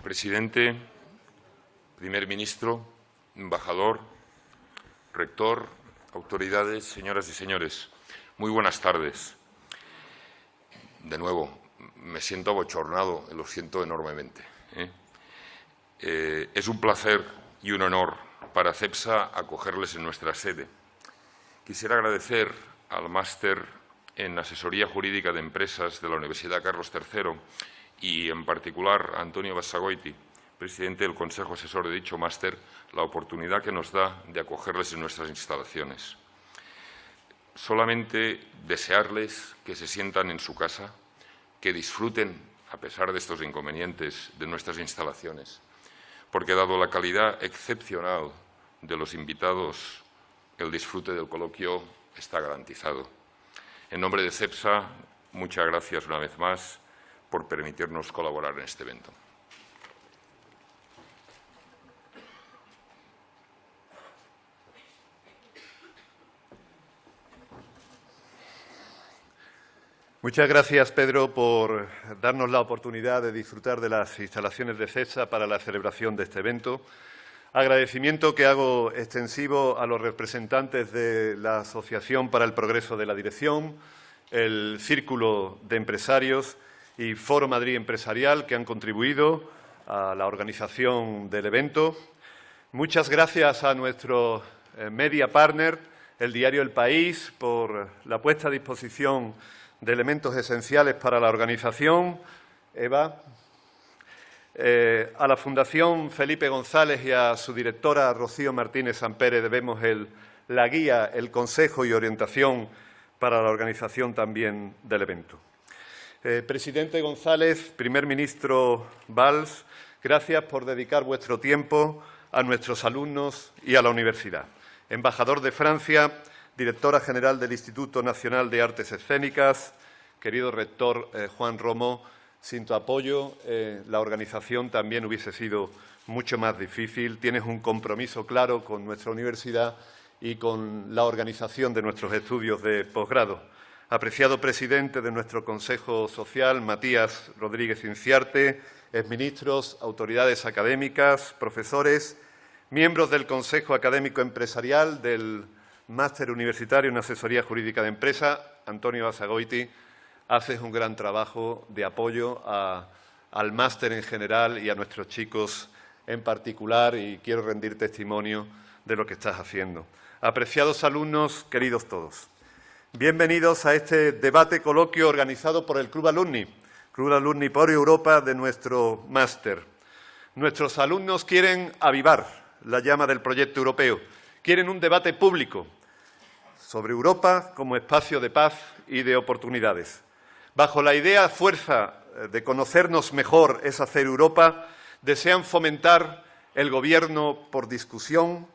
Presidente, primer ministro, embajador, rector, autoridades, señoras y señores, muy buenas tardes. De nuevo, me siento abochornado, lo siento enormemente. Es un placer y un honor para CEPSA acogerles en nuestra sede. Quisiera agradecer al máster en Asesoría Jurídica de Empresas de la Universidad Carlos III y, en particular, a Antonio Basagoiti, presidente del Consejo Asesor de dicho máster, la oportunidad que nos da de acogerles en nuestras instalaciones. Solamente desearles que se sientan en su casa, que disfruten, a pesar de estos inconvenientes, de nuestras instalaciones, porque, dado la calidad excepcional de los invitados, el disfrute del coloquio está garantizado. En nombre de CEPSA, muchas gracias una vez más por permitirnos colaborar en este evento. Muchas gracias, Pedro, por darnos la oportunidad de disfrutar de las instalaciones de CEPSA para la celebración de este evento. Agradecimiento que hago extensivo a los representantes de la Asociación para el Progreso de la Dirección, el Círculo de Empresarios y Foro Madrid Empresarial, que han contribuido a la organización del evento. Muchas gracias a nuestro media partner, el diario El País, por la puesta a disposición de elementos esenciales para la organización. Eva. A la Fundación Felipe González y a su directora Rocío Martínez Sampere debemos la guía, el consejo y orientación para la organización también del evento. Presidente González, primer ministro Valls, gracias por dedicar vuestro tiempo a nuestros alumnos y a la universidad. Embajador de Francia, directora general del Instituto Nacional de Artes Escénicas, querido rector Juan Romo, sin tu apoyo la organización también hubiese sido mucho más difícil. Tienes un compromiso claro con nuestra universidad y con la organización de nuestros estudios de posgrado. Apreciado presidente de nuestro Consejo Social, Matías Rodríguez Inciarte, exministros, autoridades académicas, profesores, miembros del Consejo Académico Empresarial, del Máster Universitario en Asesoría Jurídica de Empresa, Antonio Basagoiti, haces un gran trabajo de apoyo al máster en general y a nuestros chicos en particular, y quiero rendir testimonio de lo que estás haciendo. Apreciados alumnos, queridos todos, bienvenidos a este debate coloquio organizado por el Club Alumni por Europa de nuestro máster. Nuestros alumnos quieren avivar la llama del proyecto europeo, quieren un debate público sobre Europa como espacio de paz y de oportunidades. Bajo la idea fuerza de conocernos mejor es hacer Europa, desean fomentar el gobierno por discusión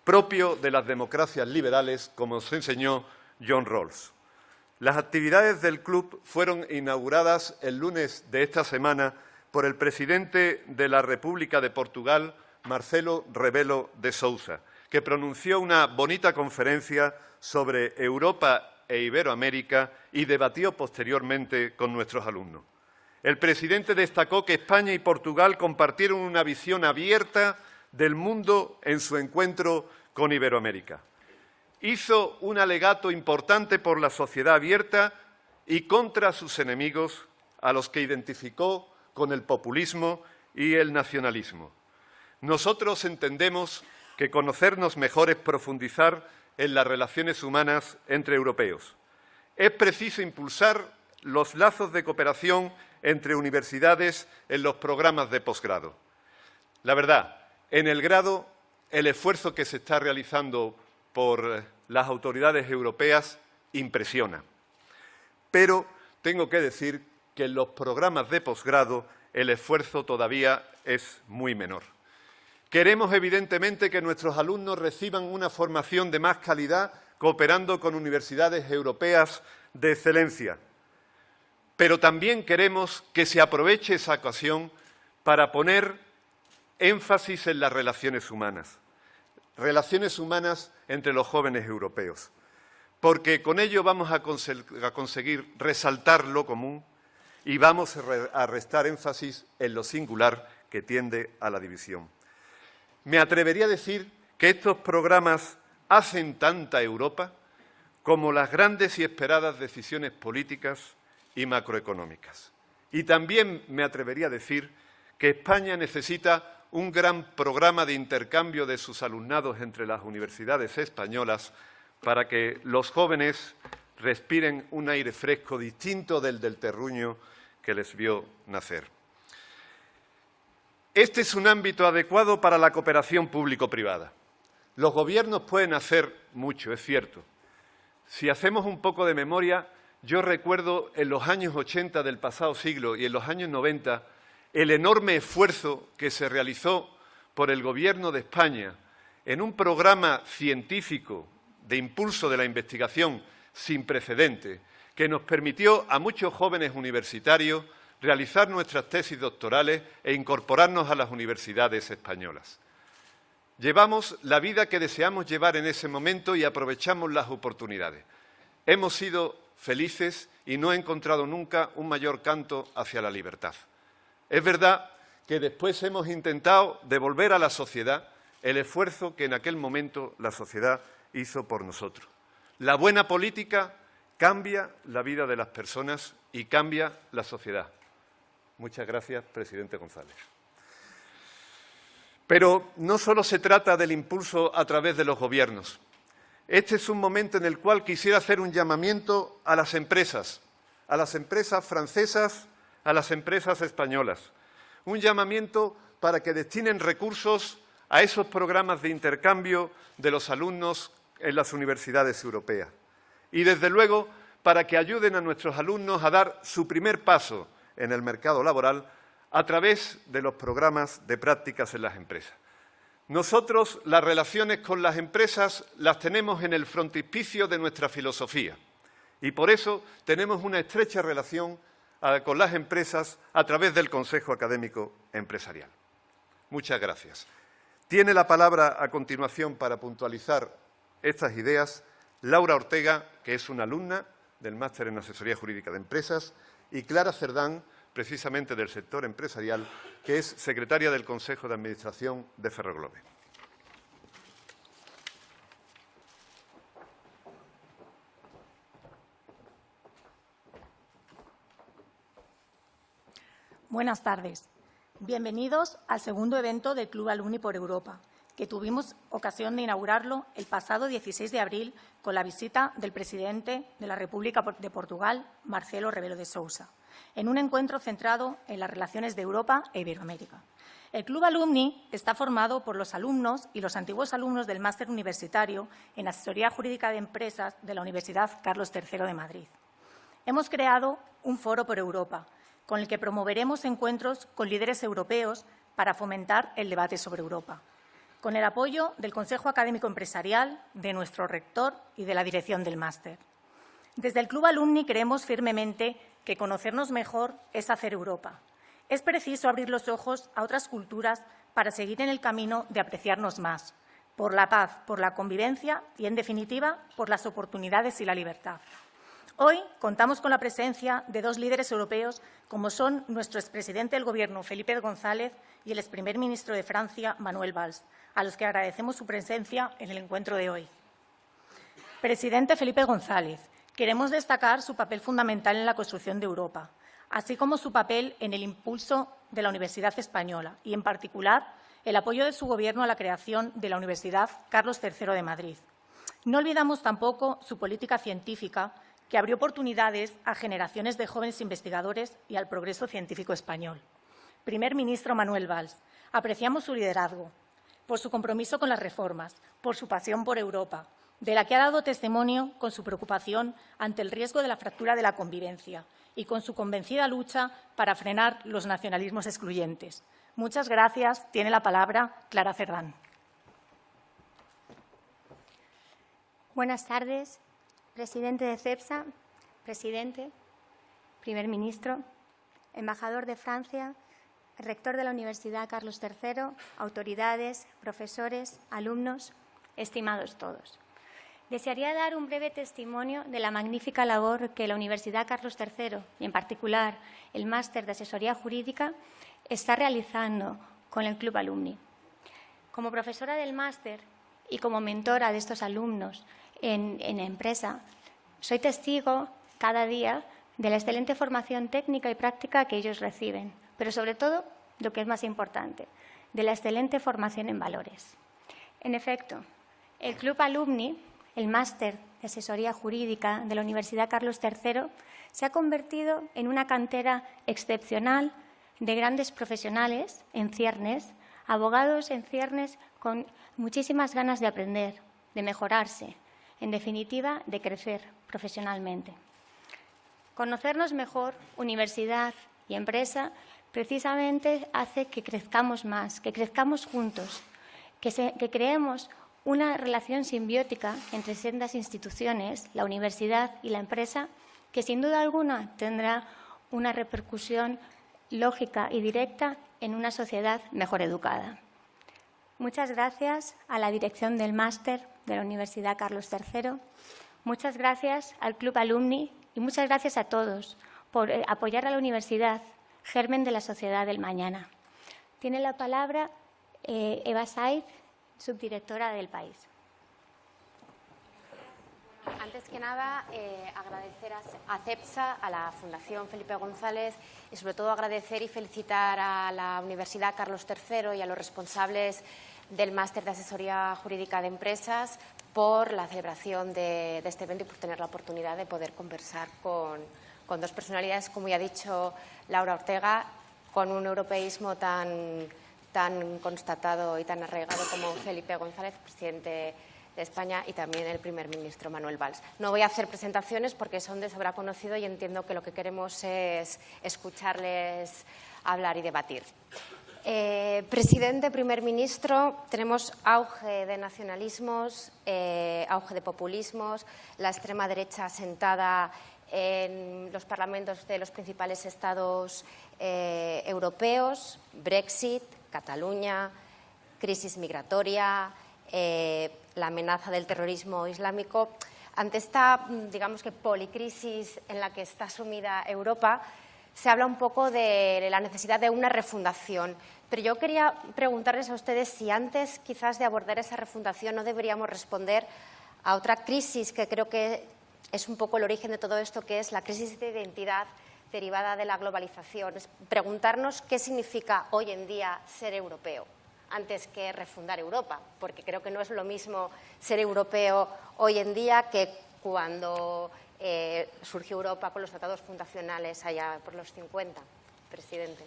propio de las democracias liberales, como nos enseñó John Rawls. Las actividades del club fueron inauguradas el lunes de esta semana por el presidente de la República de Portugal, Marcelo Rebelo de Sousa, que pronunció una bonita conferencia sobre Europa e Iberoamérica y debatió posteriormente con nuestros alumnos. El presidente destacó que España y Portugal compartieron una visión abierta del mundo en su encuentro con Iberoamérica. Hizo un alegato importante por la sociedad abierta y contra sus enemigos, a los que identificó con el populismo y el nacionalismo. Nosotros entendemos que conocernos mejor es profundizar en las relaciones humanas entre europeos. Es preciso impulsar los lazos de cooperación entre universidades en los programas de posgrado. La verdad, en el grado, el esfuerzo que se está realizando por las autoridades europeas impresiona. Pero tengo que decir que en los programas de posgrado el esfuerzo todavía es muy menor. Queremos, evidentemente, que nuestros alumnos reciban una formación de más calidad cooperando con universidades europeas de excelencia. Pero también queremos que se aproveche esa ocasión para poner énfasis en las relaciones humanas entre los jóvenes europeos, porque con ello vamos a conseguir resaltar lo común y vamos a restar énfasis en lo singular que tiende a la división. Me atrevería a decir que estos programas hacen tanta Europa como las grandes y esperadas decisiones políticas y macroeconómicas. Y también me atrevería a decir que España necesita un gran programa de intercambio de sus alumnados entre las universidades españolas para que los jóvenes respiren un aire fresco distinto del terruño que les vio nacer. Este es un ámbito adecuado para la cooperación público-privada. Los gobiernos pueden hacer mucho, es cierto. Si hacemos un poco de memoria, yo recuerdo en los años 80 del pasado siglo y en los años 90 el enorme esfuerzo que se realizó por el Gobierno de España en un programa científico de impulso de la investigación sin precedente, que nos permitió a muchos jóvenes universitarios realizar nuestras tesis doctorales e incorporarnos a las universidades españolas. Llevamos la vida que deseamos llevar en ese momento y aprovechamos las oportunidades. Hemos sido felices y no he encontrado nunca un mayor canto hacia la libertad. Es verdad que después hemos intentado devolver a la sociedad el esfuerzo que en aquel momento la sociedad hizo por nosotros. La buena política cambia la vida de las personas y cambia la sociedad. Muchas gracias, presidente González. Pero no solo se trata del impulso a través de los gobiernos. Este es un momento en el cual quisiera hacer un llamamiento a las empresas francesas, a las empresas españolas. Un llamamiento para que destinen recursos a esos programas de intercambio de los alumnos en las universidades europeas. Y, desde luego, para que ayuden a nuestros alumnos a dar su primer paso en el mercado laboral a través de los programas de prácticas en las empresas. Nosotros las relaciones con las empresas las tenemos en el frontispicio de nuestra filosofía y por eso tenemos una estrecha relación con las empresas a través del Consejo Académico Empresarial. Muchas gracias. Tiene la palabra a continuación para puntualizar estas ideas Laura Ortega, que es una alumna del Máster en Asesoría Jurídica de Empresas, y Clara Cerdán, precisamente del sector empresarial, que es secretaria del Consejo de Administración de Ferroglobe. Buenas tardes. Bienvenidos al segundo evento del Club Alumni por Europa, que tuvimos ocasión de inaugurarlo el pasado 16 de abril con la visita del presidente de la República de Portugal, Marcelo Rebelo de Sousa, en un encuentro centrado en las relaciones de Europa e Iberoamérica. El Club Alumni está formado por los alumnos y los antiguos alumnos del máster universitario en Asesoría Jurídica de Empresas de la Universidad Carlos III de Madrid. Hemos creado un foro por Europa, con el que promoveremos encuentros con líderes europeos para fomentar el debate sobre Europa, con el apoyo del Consejo Académico Empresarial, de nuestro rector y de la dirección del máster. Desde el Club Alumni creemos firmemente que conocernos mejor es hacer Europa. Es preciso abrir los ojos a otras culturas para seguir en el camino de apreciarnos más, por la paz, por la convivencia y, en definitiva, por las oportunidades y la libertad. Hoy contamos con la presencia de dos líderes europeos, como son nuestro expresidente del Gobierno, Felipe González, y el exprimer ministro de Francia, Manuel Valls, a los que agradecemos su presencia en el encuentro de hoy. Presidente Felipe González, queremos destacar su papel fundamental en la construcción de Europa, así como su papel en el impulso de la Universidad Española y, en particular, el apoyo de su Gobierno a la creación de la Universidad Carlos III de Madrid. No olvidamos tampoco su política científica, que abrió oportunidades a generaciones de jóvenes investigadores y al progreso científico español. Primer ministro Manuel Valls, apreciamos su liderazgo, por su compromiso con las reformas, por su pasión por Europa, de la que ha dado testimonio con su preocupación ante el riesgo de la fractura de la convivencia y con su convencida lucha para frenar los nacionalismos excluyentes. Muchas gracias. Tiene la palabra Clara Cerdán. Buenas tardes. Presidente de CEPSA, presidente, primer ministro, embajador de Francia, rector de la Universidad Carlos III, autoridades, profesores, alumnos, estimados todos. Desearía dar un breve testimonio de la magnífica labor que la Universidad Carlos III, y en particular el Máster de Asesoría Jurídica, está realizando con el Club Alumni. Como profesora del máster y como mentora de estos alumnos en empresa, soy testigo cada día de la excelente formación técnica y práctica que ellos reciben, pero sobre todo, lo que es más importante, de la excelente formación en valores. En efecto, el Club Alumni, el máster de asesoría jurídica de la Universidad Carlos III, se ha convertido en una cantera excepcional de grandes profesionales en ciernes, abogados en ciernes con muchísimas ganas de aprender, de mejorarse, en definitiva, de crecer profesionalmente. Conocernos mejor, universidad y empresa, precisamente hace que crezcamos más, que crezcamos juntos, que creemos una relación simbiótica entre sendas instituciones, la universidad y la empresa, que sin duda alguna tendrá una repercusión lógica y directa en una sociedad mejor educada. Muchas gracias a la dirección del máster de la Universidad Carlos III, muchas gracias al Club Alumni y muchas gracias a todos por apoyar a la universidad, germen de la sociedad del mañana. Tiene la palabra Eva Saiz, subdirectora del País. Antes que nada, agradecer a CEPSA, a la Fundación Felipe González y sobre todo agradecer y felicitar a la Universidad Carlos III y a los responsables del Máster de Asesoría Jurídica de Empresas por la celebración de este evento y por tener la oportunidad de poder conversar con dos personalidades, como ya ha dicho Laura Ortega, con un europeísmo tan constatado y tan arraigado como Felipe González, presidente de España, y también el primer ministro Manuel Valls. No voy a hacer presentaciones porque son de sobra conocido y entiendo que lo que queremos es escucharles hablar y debatir. Presidente, primer ministro, tenemos auge de nacionalismos, auge de populismos, la extrema derecha asentada en los parlamentos de los principales estados europeos, Brexit, Cataluña, crisis migratoria, la amenaza del terrorismo islámico. Ante esta, digamos que, policrisis en la que está sumida Europa, se habla un poco de la necesidad de una refundación. Pero yo quería preguntarles a ustedes si antes, quizás, de abordar esa refundación no deberíamos responder a otra crisis que creo que es un poco el origen de todo esto, que es la crisis de identidad derivada de la globalización. Es preguntarnos qué significa hoy en día ser europeo, antes que refundar Europa, porque creo que no es lo mismo ser europeo hoy en día que cuando surgió Europa con los tratados fundacionales allá por los 50. Presidente.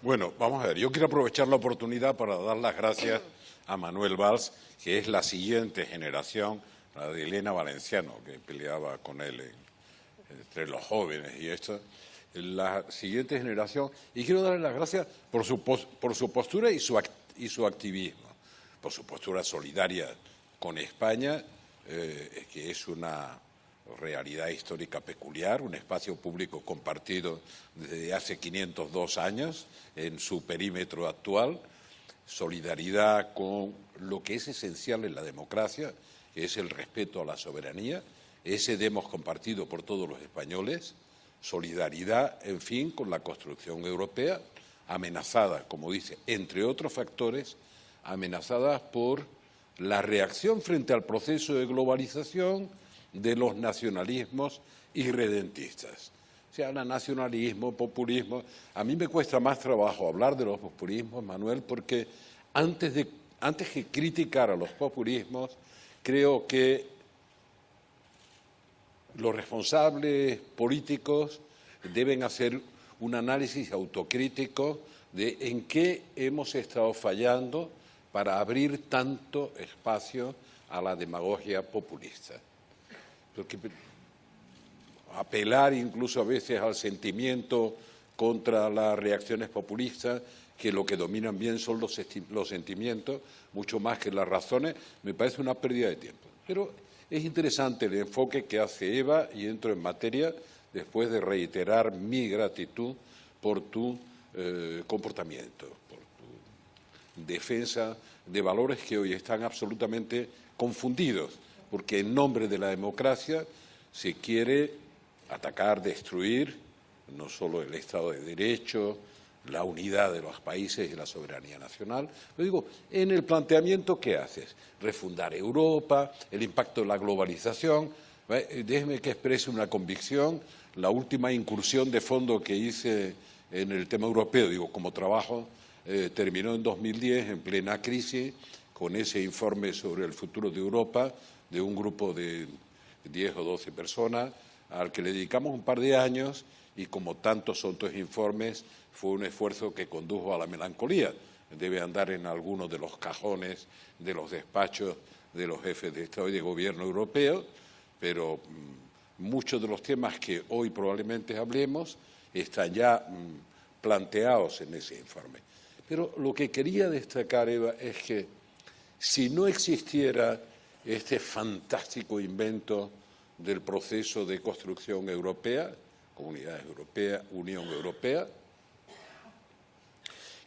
Bueno, vamos a ver, yo quiero aprovechar la oportunidad para dar las gracias a Manuel Valls, que es la siguiente generación, la de Elena Valenciano, que peleaba con él entre los jóvenes y esto, la siguiente generación, y quiero darle las gracias por su postura y su activismo, por su postura solidaria con España, que es una realidad histórica peculiar, un espacio público compartido desde hace 502 años en su perímetro actual, solidaridad con lo que es esencial en la democracia, que es el respeto a la soberanía, ese demos compartido por todos los españoles, solidaridad, en fin, con la construcción europea, amenazada, como dice, entre otros factores, amenazada por la reacción frente al proceso de globalización de los nacionalismos irredentistas. Se habla nacionalismo, populismo. A mí me cuesta más trabajo hablar de los populismos, Manuel, porque antes que criticar a los populismos, creo que los responsables políticos deben hacer un análisis autocrítico de en qué hemos estado fallando para abrir tanto espacio a la demagogia populista. Porque apelar incluso a veces al sentimiento contra las reacciones populistas, que lo que dominan bien son los sentimientos, mucho más que las razones, me parece una pérdida de tiempo. Pero es interesante el enfoque que hace Eva, y entro en materia después de reiterar mi gratitud por tu comportamiento, por tu defensa de valores que hoy están absolutamente confundidos, porque en nombre de la democracia se quiere atacar, destruir, no solo el Estado de Derecho, la unidad de los países y la soberanía nacional. Pero digo, en el planteamiento, ¿qué haces? Refundar Europa, el impacto de la globalización. Déjeme que exprese una convicción. La última incursión de fondo que hice en el tema europeo, digo, como trabajo, terminó en 2010, en plena crisis, con ese informe sobre el futuro de Europa, de un grupo de 10 o 12 personas, al que le dedicamos un par de años, y como tantos otros informes, fue un esfuerzo que condujo a la melancolía. Debe andar en algunos de los cajones de los despachos de los jefes de Estado y de Gobierno europeos, pero muchos de los temas que hoy probablemente hablemos están ya planteados en ese informe. Pero lo que quería destacar, Eva, es que si no existiera este fantástico invento del proceso de construcción europea, Comunidad Europea, Unión Europea,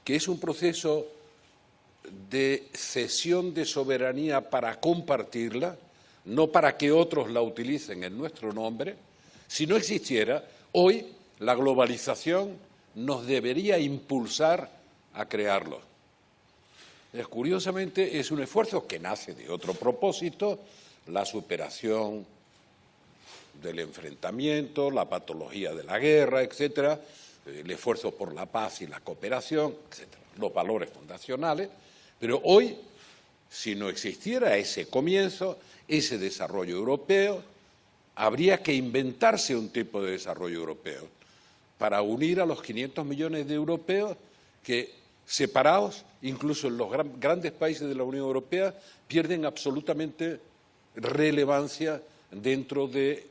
que es un proceso de cesión de soberanía para compartirla, no para que otros la utilicen en nuestro nombre. Si no existiera, hoy la globalización nos debería impulsar a crearlo. Curiosamente, es un esfuerzo que nace de otro propósito, la superación del enfrentamiento, la patología de la guerra, etcétera, el esfuerzo por la paz y la cooperación, etcétera, los valores fundacionales. Pero hoy, si no existiera ese comienzo, ese desarrollo europeo, habría que inventarse un tipo de desarrollo europeo para unir a los 500 millones de europeos que, separados, incluso en los grandes países de la Unión Europea, pierden absolutamente relevancia dentro de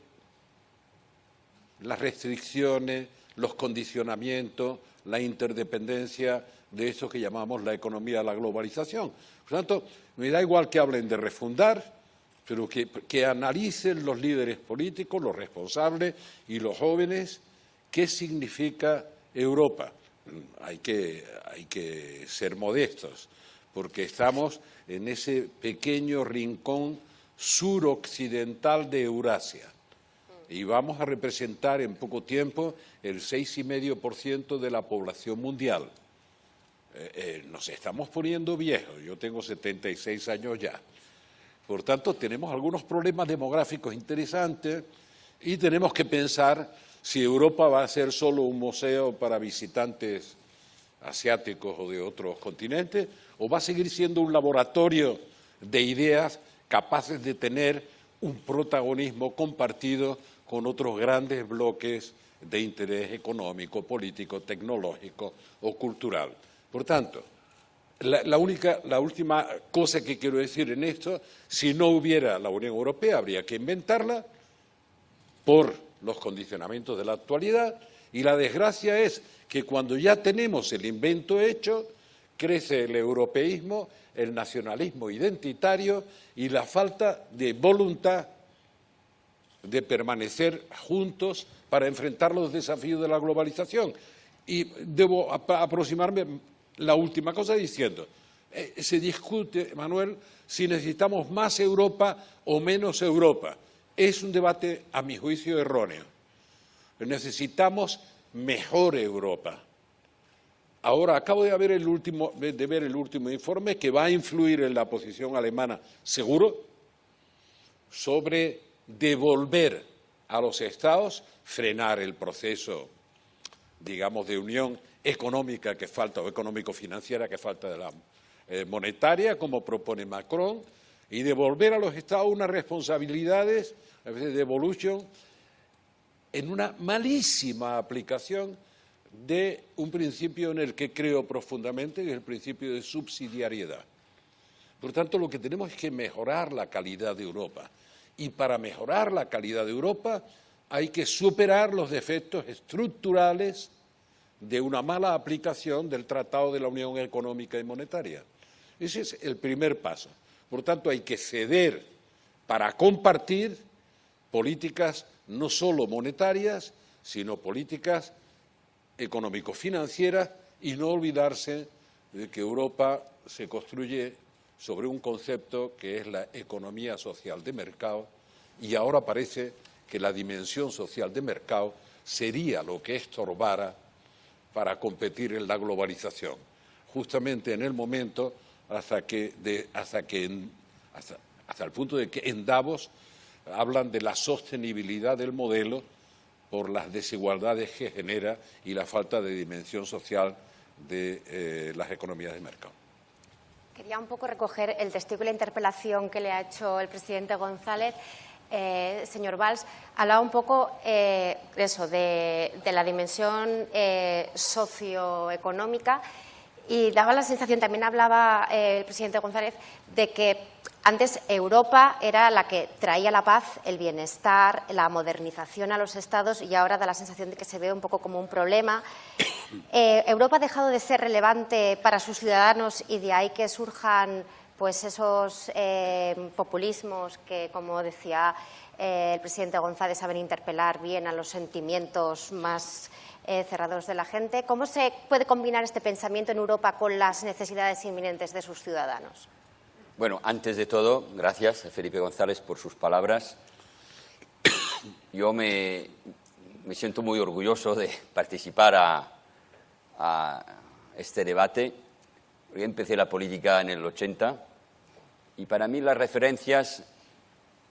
las restricciones, los condicionamientos, la interdependencia de eso que llamamos la economía de la globalización. Por lo tanto, me da igual que hablen de refundar, pero que analicen los líderes políticos, los responsables y los jóvenes qué significa Europa. Hay que ser modestos, porque estamos en ese pequeño rincón suroccidental de Eurasia y vamos a representar en poco tiempo el 6,5% de la población mundial. Nos estamos poniendo viejos, yo tengo 76 años ya. Por tanto, tenemos algunos problemas demográficos interesantes y tenemos que pensar si Europa va a ser solo un museo para visitantes asiáticos o de otros continentes, o va a seguir siendo un laboratorio de ideas capaces de tener un protagonismo compartido con otros grandes bloques de interés económico, político, tecnológico o cultural. Por tanto, la última cosa que quiero decir en esto, si no hubiera la Unión Europea, habría que inventarla por los condicionamientos de la actualidad, y la desgracia es que cuando ya tenemos el invento hecho, crece el europeísmo, el nacionalismo identitario y la falta de voluntad de permanecer juntos para enfrentar los desafíos de la globalización. Y debo aproximarme la última cosa diciendo, se discute, Manuel, si necesitamos más Europa o menos Europa. Es un debate, a mi juicio, erróneo. Necesitamos mejor Europa. Ahora, acabo de ver el último informe que va a influir en la posición alemana, seguro, sobre devolver a los Estados, frenar el proceso, digamos, de unión económica que falta, o económico-financiera que falta de la monetaria, como propone Macron, y devolver a los Estados unas responsabilidades, a veces de devolution, en una malísima aplicación de un principio en el que creo profundamente, que es el principio de subsidiariedad. Por tanto, lo que tenemos es que mejorar la calidad de Europa. Y para mejorar la calidad de Europa hay que superar los defectos estructurales de una mala aplicación del Tratado de la Unión Económica y Monetaria. Ese es el primer paso. Por tanto, hay que ceder para compartir políticas no solo monetarias, sino políticas económico-financieras, y no olvidarse de que Europa se construye sobre un concepto que es la economía social de mercado, y ahora parece que la dimensión social de mercado sería lo que estorbara para competir en la globalización, justamente en el momento hasta el punto de que en Davos hablan de la sostenibilidad del modelo por las desigualdades que genera y la falta de dimensión social de las economías de mercado. Quería un poco recoger el testigo de la interpelación que le ha hecho el presidente González. Señor Valls, hablaba un poco de la dimensión socioeconómica y daba la sensación, también hablaba el presidente González, de que antes Europa era la que traía la paz, el bienestar, la modernización a los estados y ahora da la sensación de que se ve un poco como un problema. Europa ha dejado de ser relevante para sus ciudadanos y de ahí que surjan pues esos populismos que, como decía el presidente González, saben interpelar bien a los sentimientos más cerrados de la gente. ¿Cómo se puede combinar este pensamiento en Europa con las necesidades inminentes de sus ciudadanos? Bueno, antes de todo, gracias a Felipe González por sus palabras. Yo me siento muy orgulloso de participar a este debate. Yo empecé la política en el 80 y para mí las referencias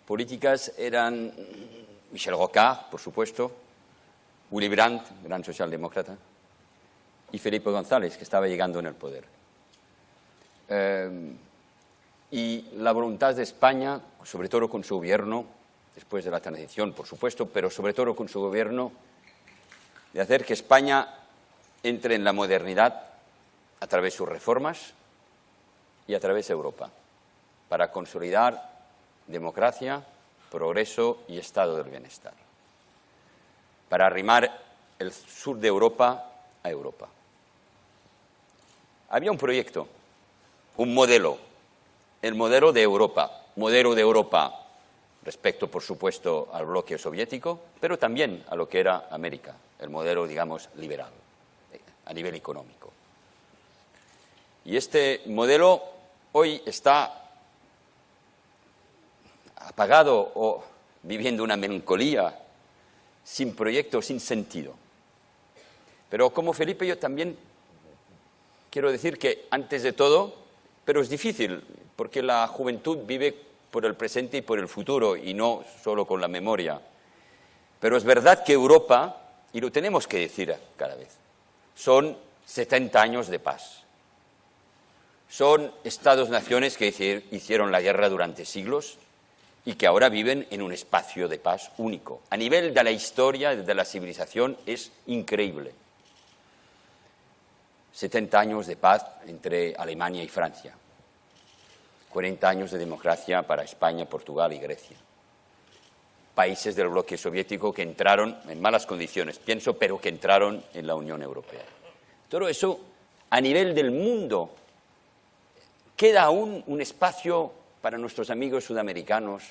políticas eran Michel Rocard, por supuesto, Willy Brandt, gran socialdemócrata, y Felipe González, que estaba llegando en el poder. Y la voluntad de España, sobre todo con su gobierno, después de la transición, por supuesto, pero sobre todo con su gobierno, de hacer que España entre en la modernidad a través de sus reformas y a través de Europa, para consolidar democracia, progreso y estado del bienestar, para arrimar el sur de Europa a Europa. Había un proyecto, un modelo, el modelo de Europa respecto, por supuesto, al bloque soviético, pero también a lo que era América, el modelo, digamos, liberal, a nivel económico. Y este modelo hoy está apagado o viviendo una melancolía, sin proyecto, sin sentido. Pero como Felipe, yo también quiero decir que antes de todo, pero es difícil, porque la juventud vive por el presente y por el futuro, y no solo con la memoria. Pero es verdad que Europa, y lo tenemos que decir cada vez, son 70 años de paz. Son estados-naciones que hicieron la guerra durante siglos y que ahora viven en un espacio de paz único. A nivel de la historia, de la civilización, es increíble. 70 años de paz entre Alemania y Francia. 40 años de democracia para España, Portugal y Grecia. Países del bloque soviético que entraron en malas condiciones, pienso, pero que entraron en la Unión Europea. Todo eso, a nivel del mundo, queda aún un espacio para nuestros amigos sudamericanos,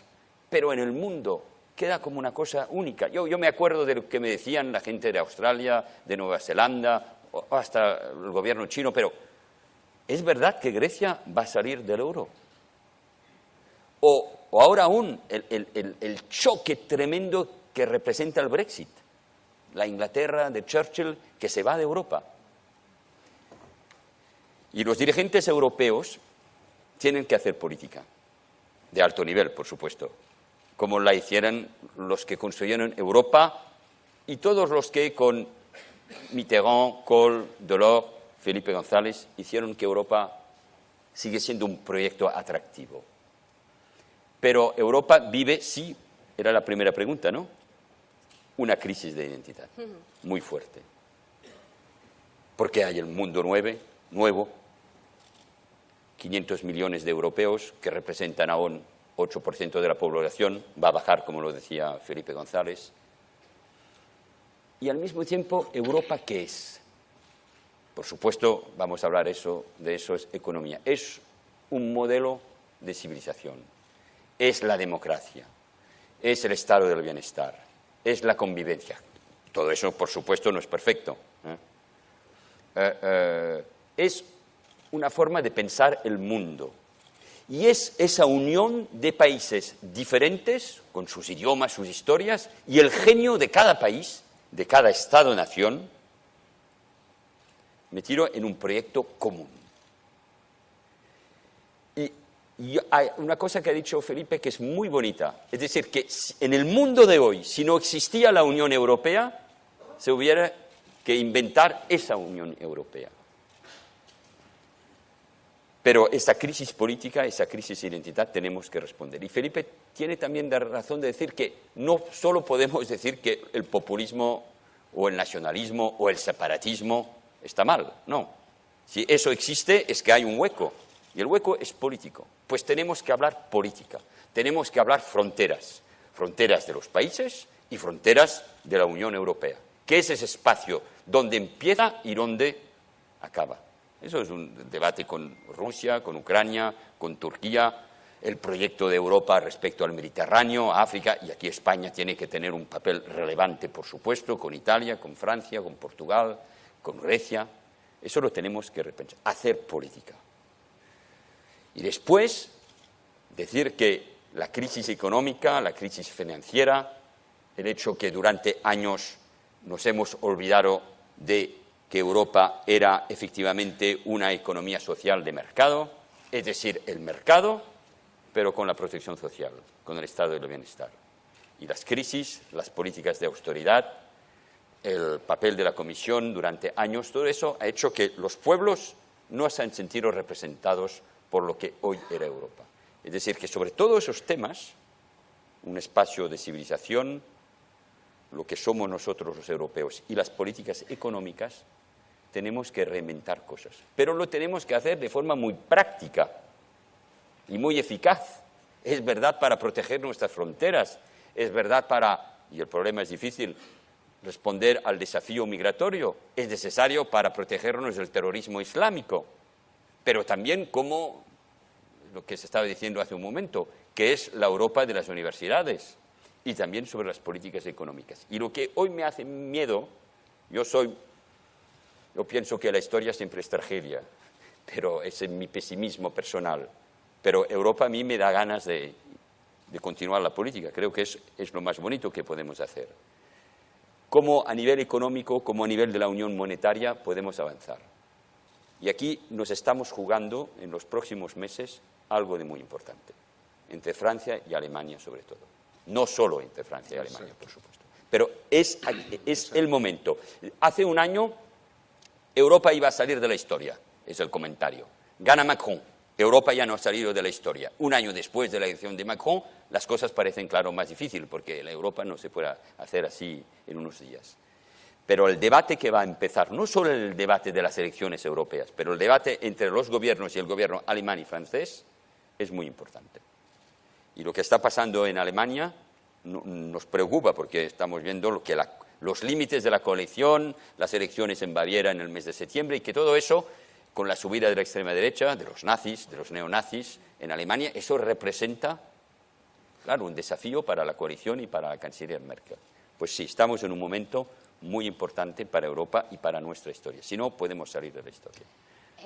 pero en el mundo queda como una cosa única. Yo me acuerdo de lo que me decían la gente de Australia, de Nueva Zelanda, o hasta el gobierno chino, pero ¿es verdad que Grecia va a salir del euro? O ahora aún el choque tremendo que representa el Brexit, la Inglaterra de Churchill que se va de Europa. Y los dirigentes europeos tienen que hacer política, de alto nivel, por supuesto, como la hicieron los que construyeron Europa y todos los que con Mitterrand, Kohl, Delors, Felipe González hicieron que Europa sigue siendo un proyecto atractivo. Pero Europa vive, sí, era la primera pregunta, ¿no? Una crisis de identidad muy fuerte. Porque hay el mundo nuevo, 500 millones de europeos que representan aún 8% de la población, va a bajar, como lo decía Felipe González. Y al mismo tiempo, ¿Europa qué es? Por supuesto, vamos a hablar de eso es economía. Es un modelo de civilización, es la democracia, es el estado del bienestar, es la convivencia. Todo eso, por supuesto, no es perfecto. Es una forma de pensar el mundo. Y es esa unión de países diferentes, con sus idiomas, sus historias, y el genio de cada país, de cada Estado-nación, metido en un proyecto común. Y hay una cosa que ha dicho Felipe que es muy bonita, es decir, que en el mundo de hoy, si no existía la Unión Europea, se hubiera que inventar esa Unión Europea. Pero esa crisis política, esa crisis de identidad tenemos que responder. Y Felipe tiene también la razón de decir que no solo podemos decir que el populismo o el nacionalismo o el separatismo está mal, no. Si eso existe es que hay un hueco, y el hueco es político. Pues tenemos que hablar política, tenemos que hablar fronteras, fronteras de los países y fronteras de la Unión Europea, que es ese espacio donde empieza y donde acaba. Eso es un debate con Rusia, con Ucrania, con Turquía, el proyecto de Europa respecto al Mediterráneo, África, y aquí España tiene que tener un papel relevante, por supuesto, con Italia, con Francia, con Portugal, con Grecia. Eso lo tenemos que repensar, hacer política. Y después, decir que la crisis económica, la crisis financiera, el hecho que durante años nos hemos olvidado de que Europa era efectivamente una economía social de mercado, es decir, el mercado, pero con la protección social, con el estado del bienestar. Y las crisis, las políticas de austeridad, el papel de la Comisión durante años, todo eso ha hecho que los pueblos no se han sentido representados por lo que hoy era Europa. Es decir, que sobre todos esos temas, un espacio de civilización, lo que somos nosotros los europeos y las políticas económicas, tenemos que reinventar cosas. Pero lo tenemos que hacer de forma muy práctica y muy eficaz. Es verdad para proteger nuestras fronteras, es verdad para, y el problema es difícil, responder al desafío migratorio, es necesario para protegernos del terrorismo islámico, pero también como lo que se estaba diciendo hace un momento, que es la Europa de las universidades, y también sobre las políticas económicas. Y lo que hoy me hace miedo, yo pienso que la historia siempre es tragedia, pero ese es mi pesimismo personal. Pero Europa a mí me da ganas de continuar la política, creo que es lo más bonito que podemos hacer. Cómo a nivel económico, como a nivel de la unión monetaria podemos avanzar. Y aquí nos estamos jugando en los próximos meses algo de muy importante, entre Francia y Alemania sobre todo. No solo entre Francia y Alemania, por supuesto. Pero es el momento. Hace un año Europa iba a salir de la historia, es el comentario. Gana Macron, Europa ya no ha salido de la historia. Un año después de la elección de Macron, las cosas parecen, claro, más difíciles, porque la Europa no se puede hacer así en unos días. Pero el debate que va a empezar, no solo el debate de las elecciones europeas, pero el debate entre los gobiernos y el gobierno alemán y francés, es muy importante. Y lo que está pasando en Alemania nos preocupa, porque estamos viendo los límites de la coalición, las elecciones en Baviera en el mes de septiembre, y que todo eso, con la subida de la extrema derecha, de los nazis, de los neonazis en Alemania, eso representa, claro, un desafío para la coalición y para la canciller Merkel. Pues sí, estamos en un momento muy importante para Europa y para nuestra historia. Si no, podemos salir de la historia.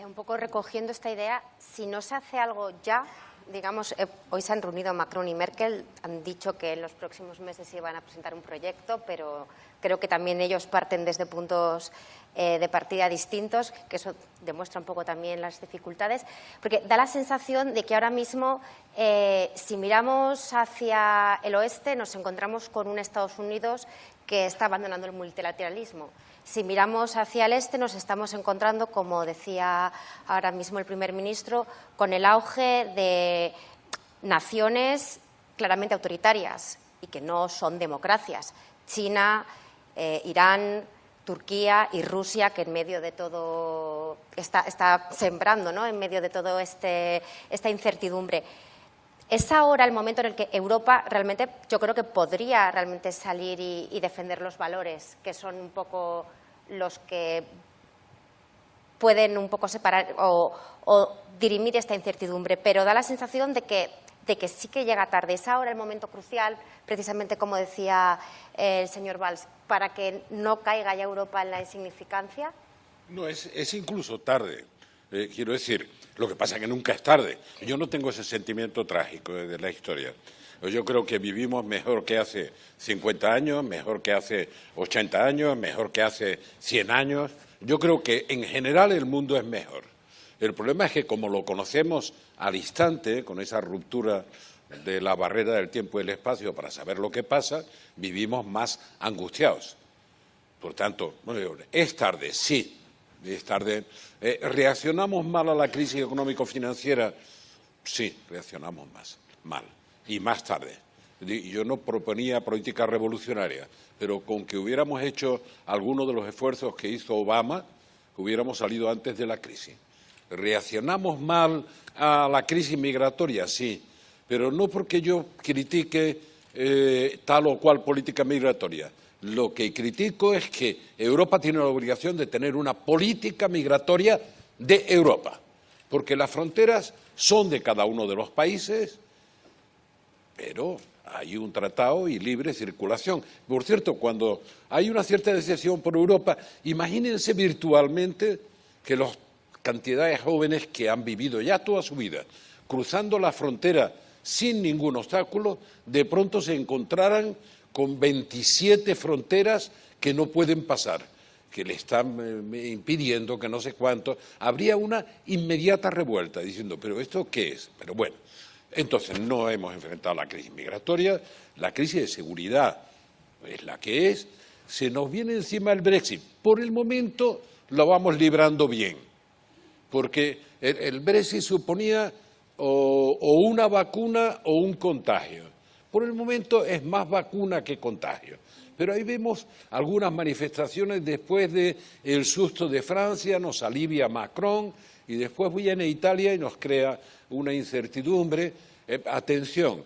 Un poco recogiendo esta idea, si no se hace algo ya, digamos, hoy se han reunido Macron y Merkel, han dicho que en los próximos meses se iban a presentar un proyecto, pero creo que también ellos parten desde puntos de partida distintos, que eso demuestra un poco también las dificultades, porque da la sensación de que ahora mismo, si miramos hacia el oeste, nos encontramos con un Estados Unidos que está abandonando el multilateralismo. Si miramos hacia el este, nos estamos encontrando, como decía ahora mismo el primer ministro, con el auge de naciones claramente autoritarias y que no son democracias. China, Irán, Turquía y Rusia, que en medio de todo está sembrando, ¿no?, en medio de todo esta incertidumbre. Es ahora el momento en el que Europa realmente, yo creo que podría realmente salir y defender los valores, que son un poco los que pueden un poco separar o dirimir esta incertidumbre, pero da la sensación de que sí que llega tarde. Es ahora el momento crucial, precisamente como decía el señor Valls, para que no caiga ya Europa en la insignificancia. No, es incluso tarde. Quiero decir, lo que pasa es que nunca es tarde. Yo no tengo ese sentimiento trágico de la historia. Yo creo que vivimos mejor que hace 50 años, mejor que hace 80 años, mejor que hace 100 años. Yo creo que en general el mundo es mejor. El problema es que como lo conocemos al instante, con esa ruptura de la barrera del tiempo y el espacio para saber lo que pasa, vivimos más angustiados. Por tanto, es tarde, sí, es tarde. ¿Reaccionamos mal a la crisis económico-financiera? Sí, reaccionamos mal y más tarde. Yo no proponía política revolucionaria, pero con que hubiéramos hecho algunos de los esfuerzos que hizo Obama, hubiéramos salido antes de la crisis. ¿Reaccionamos mal a la crisis migratoria? Sí, pero no porque yo critique tal o cual política migratoria. Lo que critico es que Europa tiene la obligación de tener una política migratoria de Europa, porque las fronteras son de cada uno de los países, pero hay un tratado y libre circulación. Por cierto, cuando hay una cierta decepción por Europa, imagínense virtualmente que las cantidades de jóvenes que han vivido ya toda su vida cruzando la frontera sin ningún obstáculo, de pronto se encontraran con 27 fronteras que no pueden pasar, que le están impidiendo, que no sé cuánto. Habría una inmediata revuelta diciendo, ¿pero esto qué es? Pero bueno, entonces no hemos enfrentado la crisis migratoria, la crisis de seguridad es la que es, se nos viene encima el Brexit. Por el momento lo vamos librando bien, porque el Brexit suponía o una vacuna o un contagio. Por el momento es más vacuna que contagio. Pero ahí vemos algunas manifestaciones después del susto de Francia, nos alivia Macron y después viene Italia y nos crea una incertidumbre. Atención,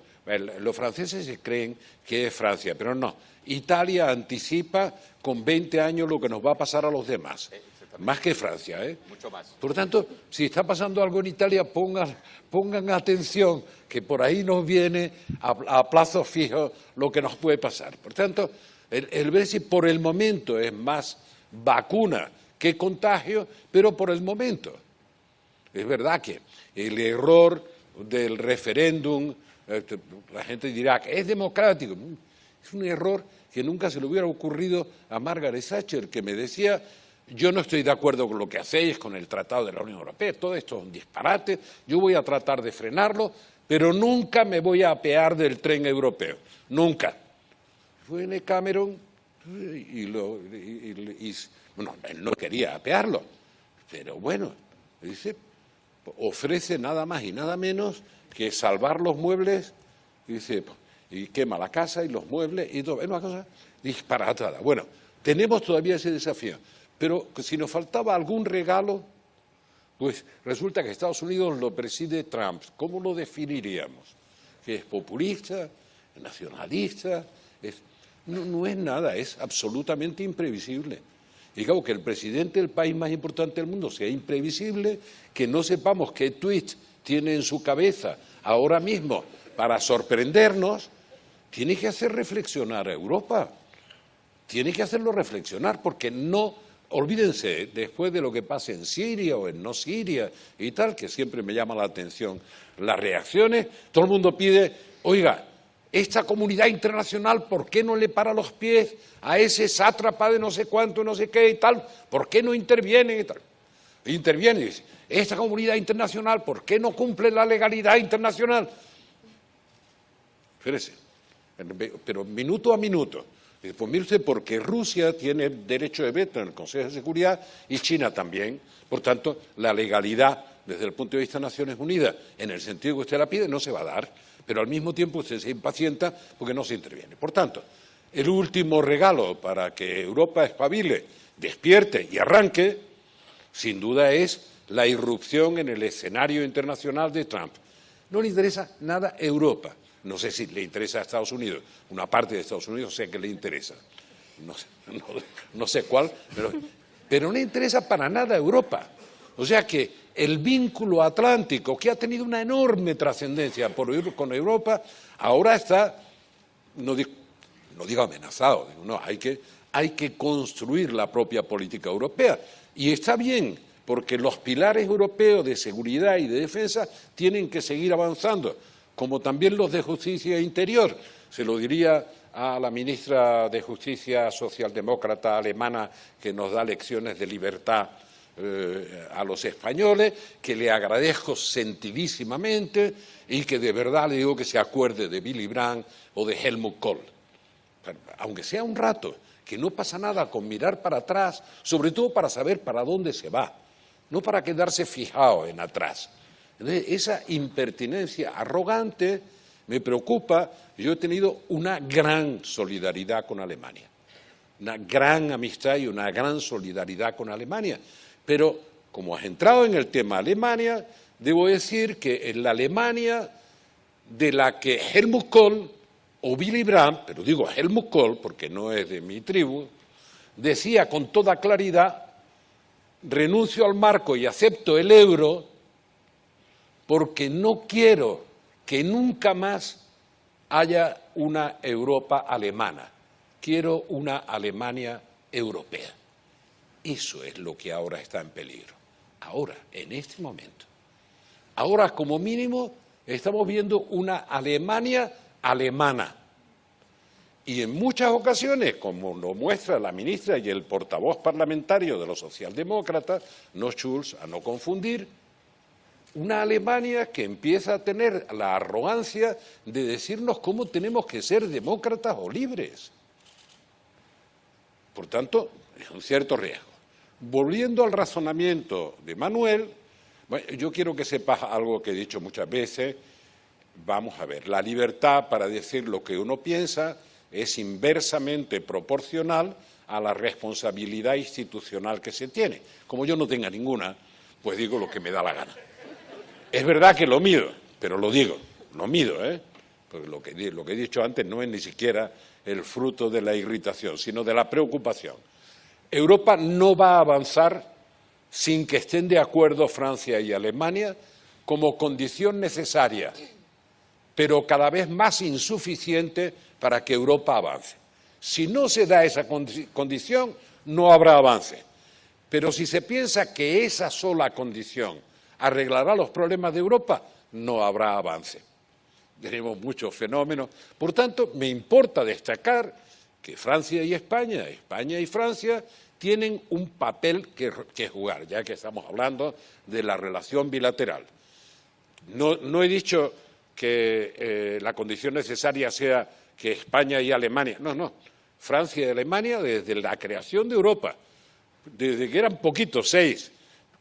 los franceses se creen que es Francia, pero no. Italia anticipa con 20 años lo que nos va a pasar a los demás. Más que Francia, ¿eh? Mucho más. Por tanto, si está pasando algo en Italia, pongan atención, que por ahí nos viene a plazo fijo lo que nos puede pasar. Por tanto, el Brexit por el momento es más vacuna que contagio, pero por el momento. Es verdad que el error del referéndum, la gente dirá que es democrático. Es un error que nunca se le hubiera ocurrido a Margaret Thatcher, que me decía: yo no estoy de acuerdo con lo que hacéis, con el Tratado de la Unión Europea, todo esto es un disparate, yo voy a tratar de frenarlo, pero nunca me voy a apear del tren europeo, nunca. Fue Cameron bueno, él no quería apearlo, pero bueno, dice, ofrece nada más y nada menos que salvar los muebles, dice, y quema la casa y los muebles y todo, es una cosa disparatada. Bueno, tenemos todavía ese desafío. Pero si nos faltaba algún regalo, pues resulta que Estados Unidos lo preside Trump. ¿Cómo lo definiríamos? ¿Que es populista, nacionalista? No es nada, es absolutamente imprevisible. Y claro, que el presidente del país más importante del mundo sea imprevisible, que no sepamos qué tweet tiene en su cabeza ahora mismo para sorprendernos, tiene que hacer reflexionar a Europa. Tiene que hacerlo reflexionar, porque no... Olvídense, después de lo que pasa en Siria o en no Siria y tal, que siempre me llama la atención las reacciones, todo el mundo pide, oiga, esta comunidad internacional, ¿por qué no le para los pies a ese sátrapa de no sé cuánto, no sé qué y tal? ¿Por qué no interviene y tal? Interviene y dice, esta comunidad internacional, ¿por qué no cumple la legalidad internacional? Fíjese, pero minuto a minuto. Pues mire usted, porque Rusia tiene derecho de veto en el Consejo de Seguridad y China también. Por tanto, la legalidad desde el punto de vista de Naciones Unidas, en el sentido que usted la pide, no se va a dar. Pero al mismo tiempo usted se impacienta porque no se interviene. Por tanto, el último regalo para que Europa espabile, despierte y arranque, sin duda es la irrupción en el escenario internacional de Trump. No le interesa nada a Europa. No sé si le interesa a Estados Unidos, una parte de Estados Unidos sé que le interesa, no sé cuál, pero no le interesa para nada a Europa. O sea que el vínculo atlántico, que ha tenido una enorme trascendencia con Europa, ahora está, no digo amenazado, no, hay que construir la propia política europea. Y está bien, porque los pilares europeos de seguridad y de defensa tienen que seguir avanzando, como también los de justicia e interior. Se lo diría a la ministra de Justicia socialdemócrata alemana que nos da lecciones de libertad a los españoles, que le agradezco sentidísimamente y que de verdad le digo que se acuerde de Willy Brandt o de Helmut Kohl. Aunque sea un rato, que no pasa nada con mirar para atrás, sobre todo para saber para dónde se va, no para quedarse fijado en atrás. Entonces, esa impertinencia arrogante me preocupa. Yo he tenido una gran solidaridad con Alemania, una gran amistad y una gran solidaridad con Alemania. Pero, como has entrado en el tema Alemania, debo decir que en la Alemania de la que Helmut Kohl o Willy Brandt, pero digo Helmut Kohl porque no es de mi tribu, decía con toda claridad: renuncio al marco y acepto el euro porque no quiero que nunca más haya una Europa alemana, quiero una Alemania europea. Eso es lo que ahora está en peligro, ahora, en este momento. Ahora, como mínimo, estamos viendo una Alemania alemana. Y en muchas ocasiones, como lo muestra la ministra y el portavoz parlamentario de los socialdemócratas, no Schulz, a no confundir, una Alemania que empieza a tener la arrogancia de decirnos cómo tenemos que ser demócratas o libres. Por tanto, es un cierto riesgo. Volviendo al razonamiento de Manuel, bueno, yo quiero que sepas algo que he dicho muchas veces. Vamos a ver, la libertad para decir lo que uno piensa es inversamente proporcional a la responsabilidad institucional que se tiene. Como yo no tenga ninguna, pues digo lo que me da la gana. Es verdad que lo mido, pero lo digo, lo mido, ¿eh? Porque lo que he dicho antes no es ni siquiera el fruto de la irritación, sino de la preocupación. Europa no va a avanzar sin que estén de acuerdo Francia y Alemania como condición necesaria, pero cada vez más insuficiente para que Europa avance. Si no se da esa condición, no habrá avance. Pero si se piensa que esa sola condición arreglará los problemas de Europa, no habrá avance. Tenemos muchos fenómenos. Por tanto, me importa destacar que Francia y España y Francia, tienen un papel que jugar, ya que estamos hablando de la relación bilateral. No he dicho que la condición necesaria sea que España y Alemania, no. Francia y Alemania desde la creación de Europa, desde que eran poquitos, 6,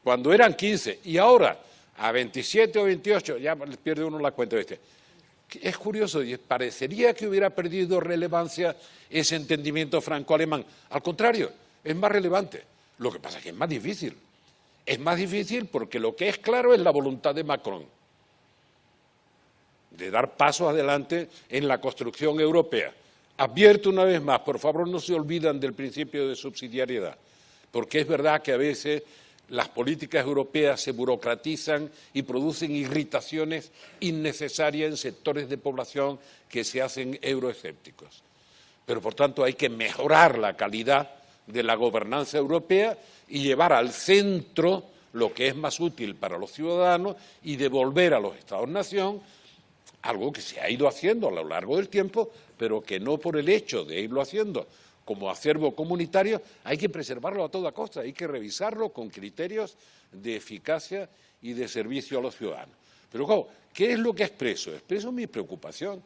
cuando eran 15, y ahora a 27 o 28, ya pierde uno la cuenta de este. Es curioso, y parecería que hubiera perdido relevancia ese entendimiento franco-alemán. Al contrario, es más relevante. Lo que pasa es que es más difícil. Es más difícil porque lo que es claro es la voluntad de Macron de dar pasos adelante en la construcción europea. Advierto una vez más, por favor, no se olvidan del principio de subsidiariedad, porque es verdad que a veces las políticas europeas se burocratizan y producen irritaciones innecesarias en sectores de población que se hacen euroescépticos. Pero, por tanto, hay que mejorar la calidad de la gobernanza europea y llevar al centro lo que es más útil para los ciudadanos y devolver a los Estados-nación algo que se ha ido haciendo a lo largo del tiempo, pero que no por el hecho de irlo haciendo como acervo comunitario, hay que preservarlo a toda costa, hay que revisarlo con criterios de eficacia y de servicio a los ciudadanos. Pero, ojo, ¿qué es lo que expreso? Expreso mi preocupación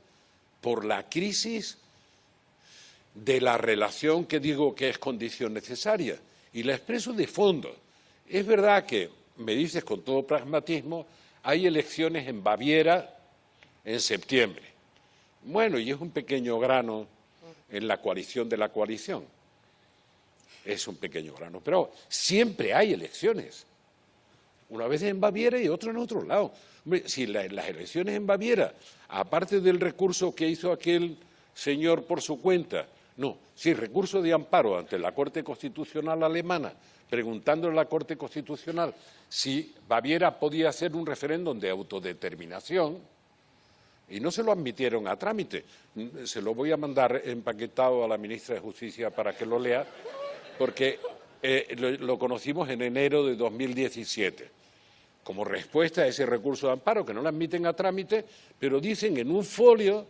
por la crisis de la relación que digo que es condición necesaria, y la expreso de fondo. Es verdad que, me dices con todo pragmatismo, hay elecciones en Baviera en septiembre. Bueno, y es un pequeño grano en la coalición de la coalición. Es un pequeño grano, pero siempre hay elecciones. Una vez en Baviera y otra en otro lado. Hombre, si las elecciones en Baviera, aparte del recurso que hizo aquel señor por su cuenta, recurso de amparo ante la Corte Constitucional alemana, preguntándole a la Corte Constitucional si Baviera podía hacer un referéndum de autodeterminación, y no se lo admitieron a trámite. Se lo voy a mandar empaquetado a la ministra de Justicia para que lo lea, porque lo conocimos en enero de 2017, como respuesta a ese recurso de amparo, que no lo admiten a trámite, pero dicen en un folio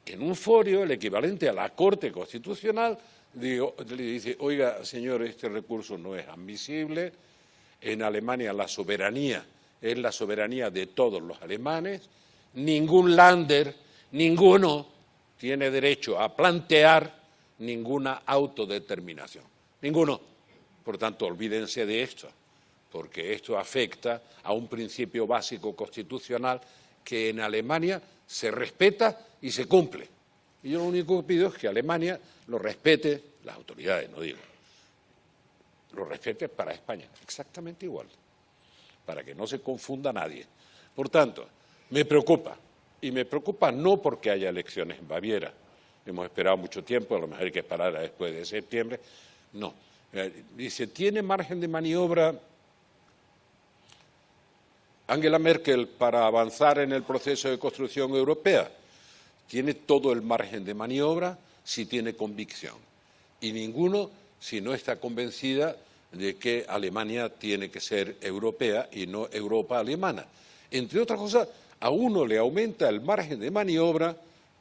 en un foro, el equivalente a la Corte Constitucional, le dice, oiga, señor, este recurso no es admisible. En Alemania la soberanía es la soberanía de todos los alemanes. Ningún Länder, ninguno, tiene derecho a plantear ninguna autodeterminación. Ninguno. Por tanto, olvídense de esto, porque esto afecta a un principio básico constitucional que en Alemania se respeta y se cumple. Y yo lo único que pido es que Alemania lo respete, las autoridades, no digo, lo respete para España, exactamente igual, para que no se confunda nadie. Por tanto, me preocupa, y me preocupa no porque haya elecciones en Baviera, hemos esperado mucho tiempo, a lo mejor hay que esperar a después de septiembre, no. Dice, ¿tiene margen de maniobra Angela Merkel para avanzar en el proceso de construcción europea? Tiene todo el margen de maniobra si tiene convicción, y ninguno si no está convencida de que Alemania tiene que ser europea y no Europa alemana. Entre otras cosas, a uno le aumenta el margen de maniobra,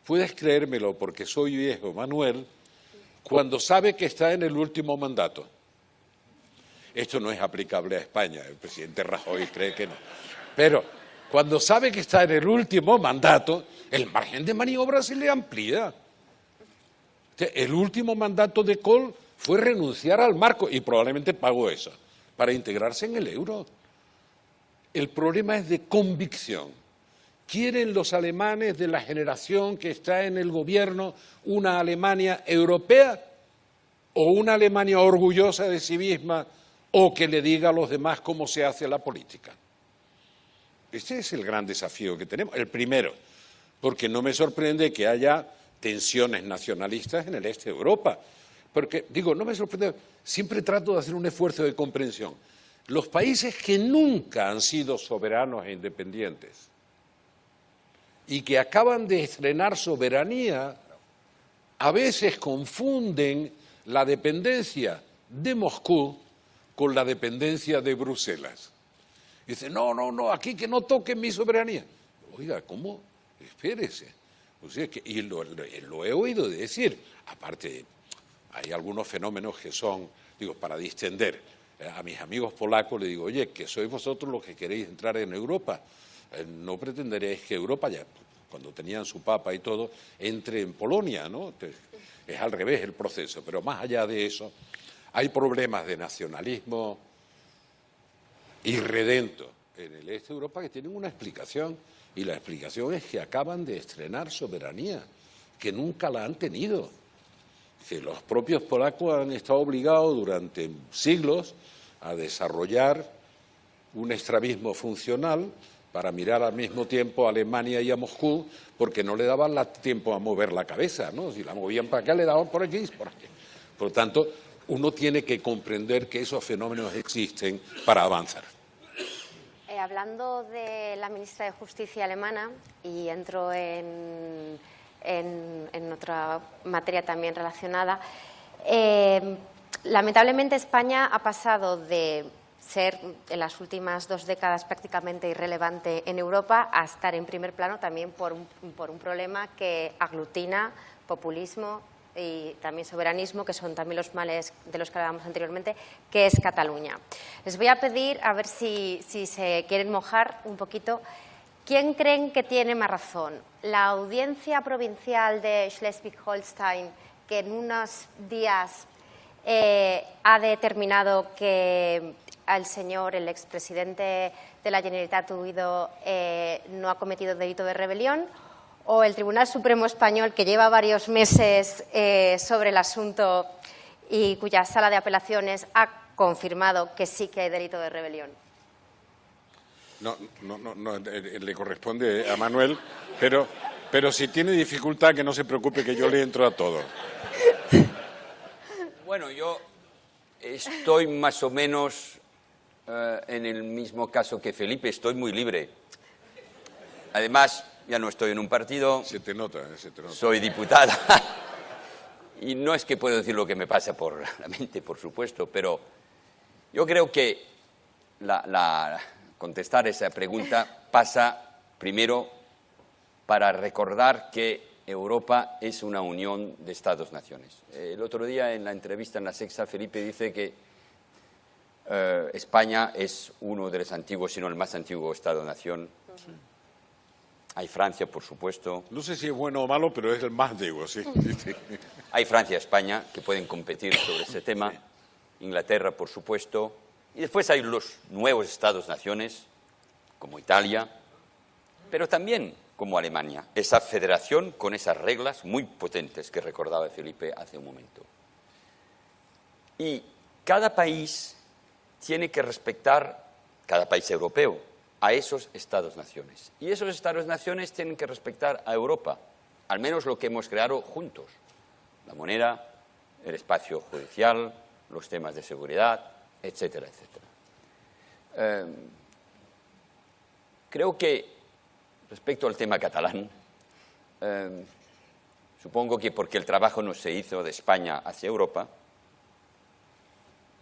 puedes creérmelo porque soy viejo, Manuel, cuando sabe que está en el último mandato. Esto no es aplicable a España, el presidente Rajoy cree que no. Pero cuando sabe que está en el último mandato, el margen de maniobra se le amplía. El último mandato de Kohl fue renunciar al marco, y probablemente pagó eso, para integrarse en el euro. El problema es de convicción. ¿Quieren los alemanes de la generación que está en el gobierno una Alemania europea o una Alemania orgullosa de sí misma o que le diga a los demás cómo se hace la política? Este es el gran desafío que tenemos, el primero, porque no me sorprende que haya tensiones nacionalistas en el este de Europa. Porque, digo, no me sorprende, siempre trato de hacer un esfuerzo de comprensión. Los países que nunca han sido soberanos e independientes y que acaban de estrenar soberanía, a veces confunden la dependencia de Moscú con la dependencia de Bruselas. Dicen, no, aquí que no toquen mi soberanía. Oiga, ¿cómo? Espérese. O sea, y lo he oído decir, aparte, hay algunos fenómenos que son, digo, para distender. A mis amigos polacos les digo, oye, que sois vosotros los que queréis entrar en Europa. No pretenderéis que Europa, ya cuando tenían su papa y todo, entre en Polonia, ¿no? Es al revés el proceso, pero más allá de eso, hay problemas de nacionalismo irredento en el este de Europa que tienen una explicación, y la explicación es que acaban de estrenar soberanía, que nunca la han tenido, que los propios polacos han estado obligados durante siglos a desarrollar un extremismo funcional para mirar al mismo tiempo a Alemania y a Moscú, porque no le daban tiempo a mover la cabeza, ¿no? Si la movían para acá, le daban por aquí y por aquí. Por lo tanto, uno tiene que comprender que esos fenómenos existen para avanzar. Hablando de la ministra de Justicia alemana, y entro en otra materia también relacionada, lamentablemente España ha pasado de ser en las últimas 2 décadas prácticamente irrelevante en Europa a estar en primer plano también por un problema que aglutina populismo y también soberanismo, que son también los males de los que hablábamos anteriormente, que es Cataluña. Les voy a pedir, a ver si se quieren mojar un poquito, ¿quién creen que tiene más razón? ¿La Audiencia Provincial de Schleswig-Holstein, que en unos días ha determinado que el señor, el expresidente de la Generalitat huido, no ha cometido delito de rebelión? ¿O el Tribunal Supremo Español, que lleva varios meses sobre el asunto y cuya sala de apelaciones ha confirmado que sí que hay delito de rebelión? No, le corresponde a Manuel, pero si tiene dificultad, que no se preocupe, que yo le entro a todo. Bueno, yo estoy más o menos en el mismo caso que Felipe, estoy muy libre. Además, ya no estoy en un partido. Se te nota, se te nota. Soy diputada. Y no es que puedo decir lo que me pasa por la mente, por supuesto, pero yo creo que contestar esa pregunta pasa primero para recordar que Europa es una unión de Estados-naciones. El otro día en la entrevista en La Sexta, Felipe dice que España es uno de los antiguos, si no el más antiguo Estado-nación. Hay Francia, por supuesto. No sé si es bueno o malo, pero es el más antiguo, sí. Hay Francia y España que pueden competir sobre ese tema. Inglaterra, por supuesto. Y después hay los nuevos Estados-naciones, como Italia, pero también como Alemania. Esa federación con esas reglas muy potentes que recordaba Felipe hace un momento. Y cada país tiene que respetar, cada país europeo, a esos Estados-naciones. Y esos Estados-naciones tienen que respetar a Europa, al menos lo que hemos creado juntos. La moneda, el espacio judicial, los temas de seguridad, etcétera, etcétera. Creo que, respecto al tema catalán, supongo que porque el trabajo no se hizo de España hacia Europa,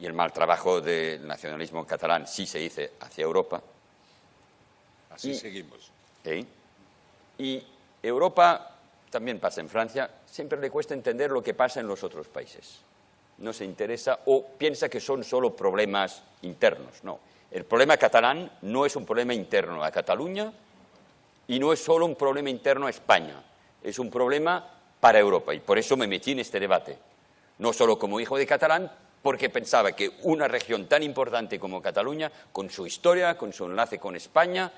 y el mal trabajo del nacionalismo catalán sí se hizo hacia Europa. Así seguimos. Y Europa, también pasa en Francia, siempre le cuesta entender lo que pasa en los otros países. No se interesa o piensa que son solo problemas internos. No, el problema catalán no es un problema interno a Cataluña y no es solo un problema interno a España. Es un problema para Europa y por eso me metí en este debate. No solo como hijo de catalán, porque pensaba que una región tan importante como Cataluña, con su historia, con su enlace con España,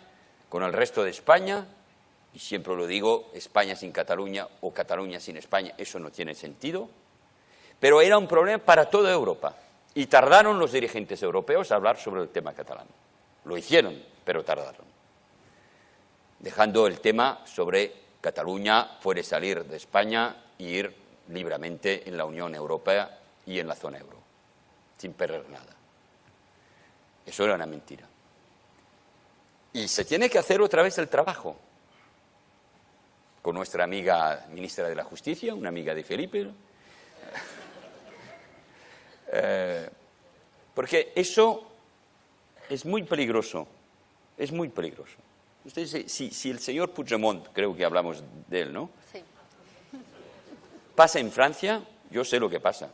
con el resto de España, y siempre lo digo, España sin Cataluña o Cataluña sin España, eso no tiene sentido, pero era un problema para toda Europa. Y tardaron los dirigentes europeos a hablar sobre el tema catalán. Lo hicieron, pero tardaron. Dejando el tema sobre Cataluña puede salir de España e ir libremente en la Unión Europea y en la zona euro, sin perder nada. Eso era una mentira. Y se tiene que hacer otra vez el trabajo. Con nuestra amiga ministra de la Justicia, una amiga de Felipe. Porque eso es muy peligroso. Es muy peligroso. Ustedes, si el señor Puigdemont, creo que hablamos de él, ¿no? Sí. Pasa en Francia, yo sé lo que pasa.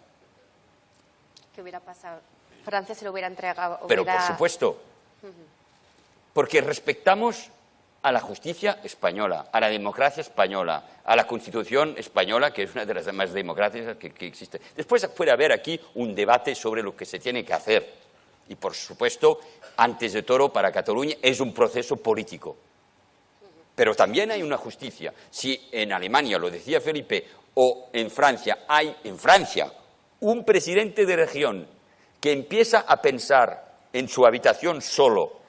¿Qué hubiera pasado? Francia se lo hubiera entregado. Pero por supuesto, porque respetamos a la justicia española, a la democracia española, a la Constitución española, que es una de las más democráticas que existe. Después puede haber aquí un debate sobre lo que se tiene que hacer. Y, por supuesto, antes de todo, para Cataluña es un proceso político. Pero también hay una justicia. Si en Alemania, lo decía Felipe, o en Francia, hay en Francia un presidente de región que empieza a pensar en su habitación solo,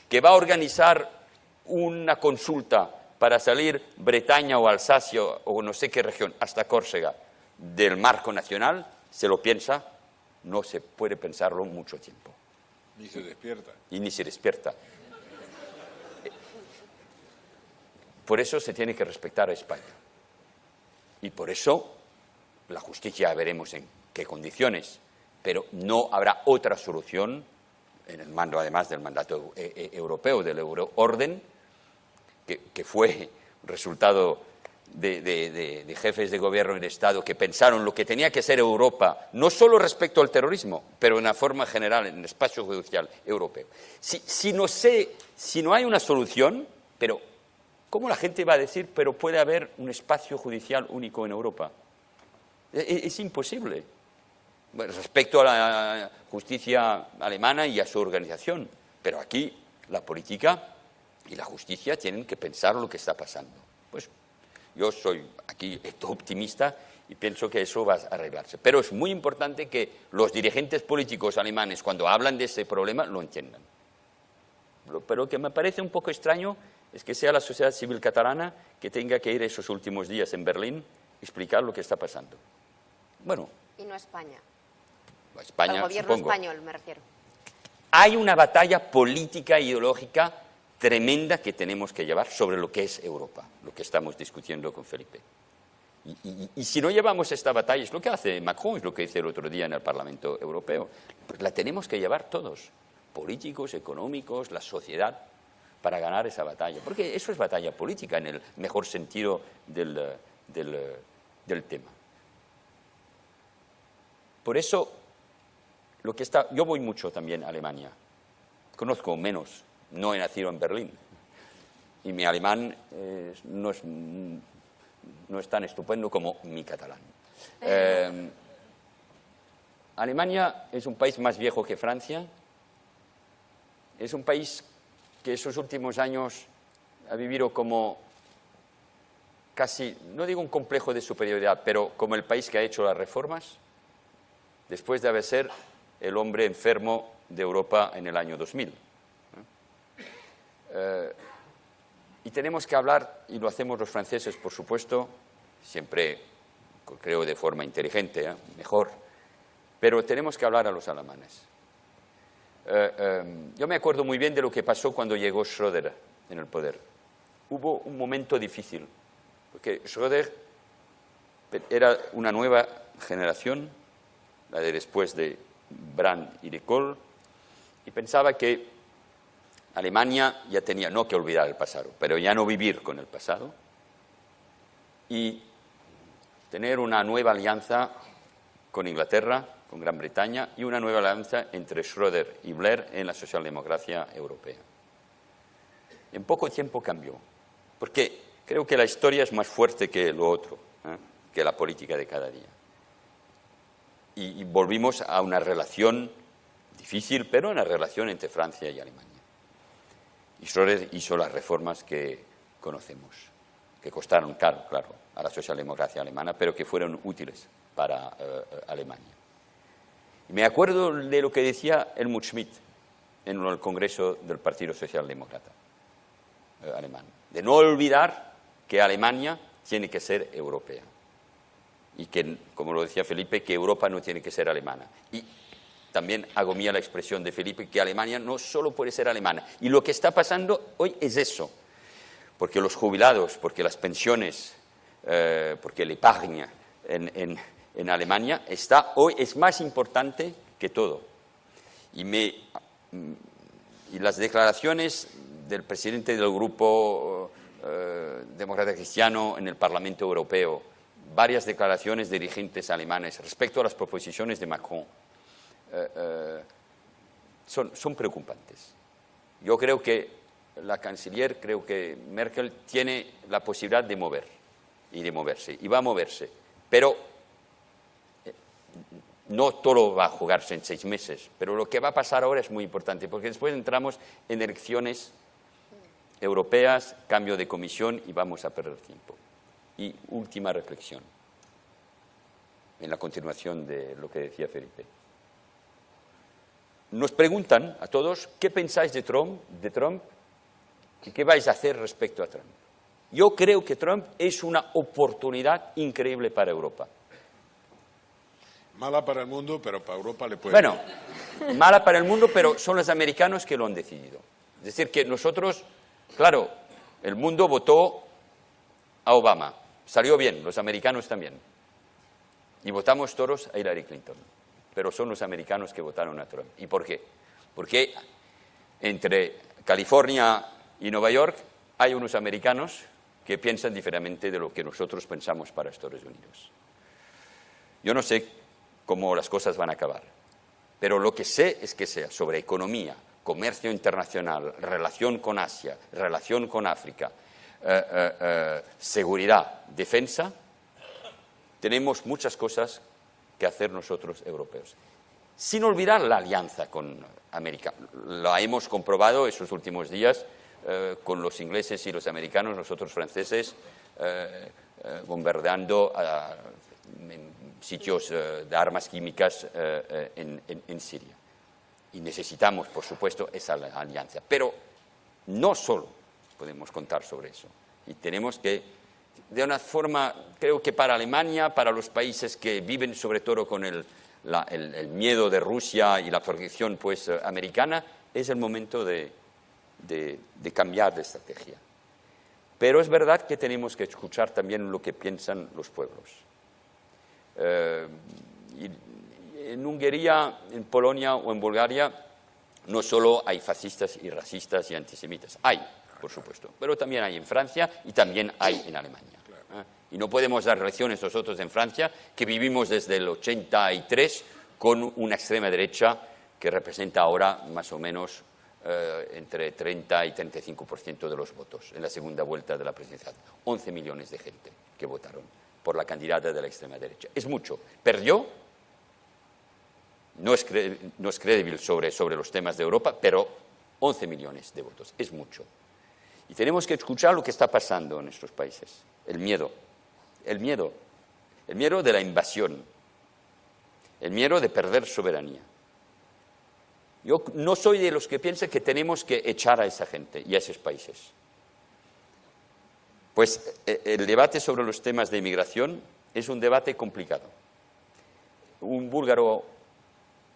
que va a organizar una consulta para salir Bretaña o Alsacia o no sé qué región, hasta Córcega, del marco nacional, se lo piensa, no se puede pensarlo mucho tiempo. Ni se despierta. Y ni se despierta. Por eso se tiene que respetar a España. Y por eso la justicia veremos en qué condiciones, pero no habrá otra solución en el mando, además del mandato europeo, del euroorden, que fue resultado de jefes de gobierno y de Estado que pensaron lo que tenía que ser Europa, no solo respecto al terrorismo, pero en una forma general, en el espacio judicial europeo. Si no hay una solución, pero ¿cómo la gente va a decir, pero puede haber un espacio judicial único en Europa? Es imposible. Bueno, respecto a la justicia alemana y a su organización, pero aquí la política y la justicia tienen que pensar lo que está pasando. Pues yo soy aquí optimista y pienso que eso va a arreglarse. Pero es muy importante que los dirigentes políticos alemanes, cuando hablan de ese problema, lo entiendan. Pero lo que me parece un poco extraño es que sea la sociedad civil catalana que tenga que ir esos últimos días en Berlín a explicar lo que está pasando. Bueno. Y no España. España, el gobierno supongo. español, me refiero. Hay una batalla política e ideológica tremenda que tenemos que llevar sobre lo que es Europa, lo que estamos discutiendo con Felipe. Y si no llevamos esta batalla, es lo que hace Macron, es lo que dice el otro día en el Parlamento Europeo, pues la tenemos que llevar todos, políticos, económicos, la sociedad, para ganar esa batalla. Porque eso es batalla política en el mejor sentido del del tema. Por eso, yo voy mucho también a Alemania. Conozco menos, no he nacido en Berlín. Y mi alemán no es tan estupendo como mi catalán. Alemania es un país más viejo que Francia. Es un país que esos últimos años ha vivido como casi, no digo un complejo de superioridad, pero como el país que ha hecho las reformas, después de haber sido el hombre enfermo de Europa en el año 2000. Y tenemos que hablar, y lo hacemos los franceses, por supuesto, siempre creo de forma inteligente, mejor, pero tenemos que hablar a los alemanes. Yo me acuerdo muy bien de lo que pasó cuando llegó Schröder en el poder. Hubo un momento difícil, porque Schröder era una nueva generación, la de después de Brandt y de Kohl, y pensaba que Alemania ya tenía no que olvidar el pasado, pero ya no vivir con el pasado, y tener una nueva alianza con Inglaterra, con Gran Bretaña, y una nueva alianza entre Schröder y Blair en la socialdemocracia europea. En poco tiempo cambió, porque creo que la historia es más fuerte que lo otro, que la política de cada día. Y volvimos a una relación difícil, pero una relación entre Francia y Alemania. Y Schröder hizo las reformas que conocemos, que costaron caro, claro, a la socialdemocracia alemana, pero que fueron útiles para Alemania. Y me acuerdo de lo que decía Helmut Schmidt en el Congreso del Partido Socialdemócrata alemán, de no olvidar que Alemania tiene que ser europea y que, como lo decía Felipe, que Europa no tiene que ser alemana. Y también hago mía la expresión de Felipe, que Alemania no solo puede ser alemana. Y lo que está pasando hoy es eso, porque los jubilados, porque las pensiones, porque el épargne en Alemania hoy es más importante que todo. Y las declaraciones del presidente del Grupo Demócrata Cristiano en el Parlamento Europeo, varias declaraciones de dirigentes alemanes respecto a las proposiciones de Macron, son preocupantes. Yo creo que la canciller, creo que Merkel tiene la posibilidad de mover y de moverse, y va a moverse, pero no todo va a jugarse en 6 meses, pero lo que va a pasar ahora es muy importante, porque después entramos en elecciones europeas, cambio de comisión y vamos a perder tiempo. Y última reflexión, en la continuación de lo que decía Felipe. Nos preguntan a todos, ¿qué pensáis de Trump y qué vais a hacer respecto a Trump? Yo creo que Trump es una oportunidad increíble para Europa. Mala para el mundo, pero para Europa le puede... Bueno, mala para el mundo, pero son los americanos que lo han decidido. Es decir, que nosotros, claro, el mundo votó a Obama. Salió bien, los americanos también. Y votamos todos a Hillary Clinton. Pero son los americanos que votaron a Trump. ¿Y por qué? Porque entre California y Nueva York hay unos americanos que piensan diferentemente de lo que nosotros pensamos para Estados Unidos. Yo no sé cómo las cosas van a acabar, pero lo que sé es que sea sobre economía, comercio internacional, relación con Asia, relación con África, seguridad, defensa, tenemos muchas cosas que hacer nosotros europeos. Sin olvidar la alianza con América. La hemos comprobado estos últimos días con los ingleses y los americanos, nosotros franceses, bombardeando sitios de armas químicas en Siria. Y necesitamos, por supuesto, esa alianza. Pero no solo podemos contar sobre eso. Y tenemos que, de una forma, creo que para Alemania, para los países que viven sobre todo con el miedo de Rusia y la protección pues, americana, es el momento de cambiar de estrategia. Pero es verdad que tenemos que escuchar también lo que piensan los pueblos. En Hungría, en Polonia o en Bulgaria no solo hay fascistas y racistas y antisemitas, hay, por supuesto, pero también hay en Francia y también hay en Alemania. Y no podemos dar lecciones nosotros en Francia, que vivimos desde el 83 con una extrema derecha que representa ahora más o menos entre 30 y 35% de los votos en la segunda vuelta de la presidencial. 11 millones de gente que votaron por la candidata de la extrema derecha. Es mucho. Perdió, no es creíble sobre los temas de Europa, pero 11 millones de votos. Es mucho. Y tenemos que escuchar lo que está pasando en nuestros países. El miedo de la invasión, el miedo de perder soberanía. Yo no soy de los que piensan que tenemos que echar a esa gente y a esos países. Pues el debate sobre los temas de inmigración es un debate complicado. Un búlgaro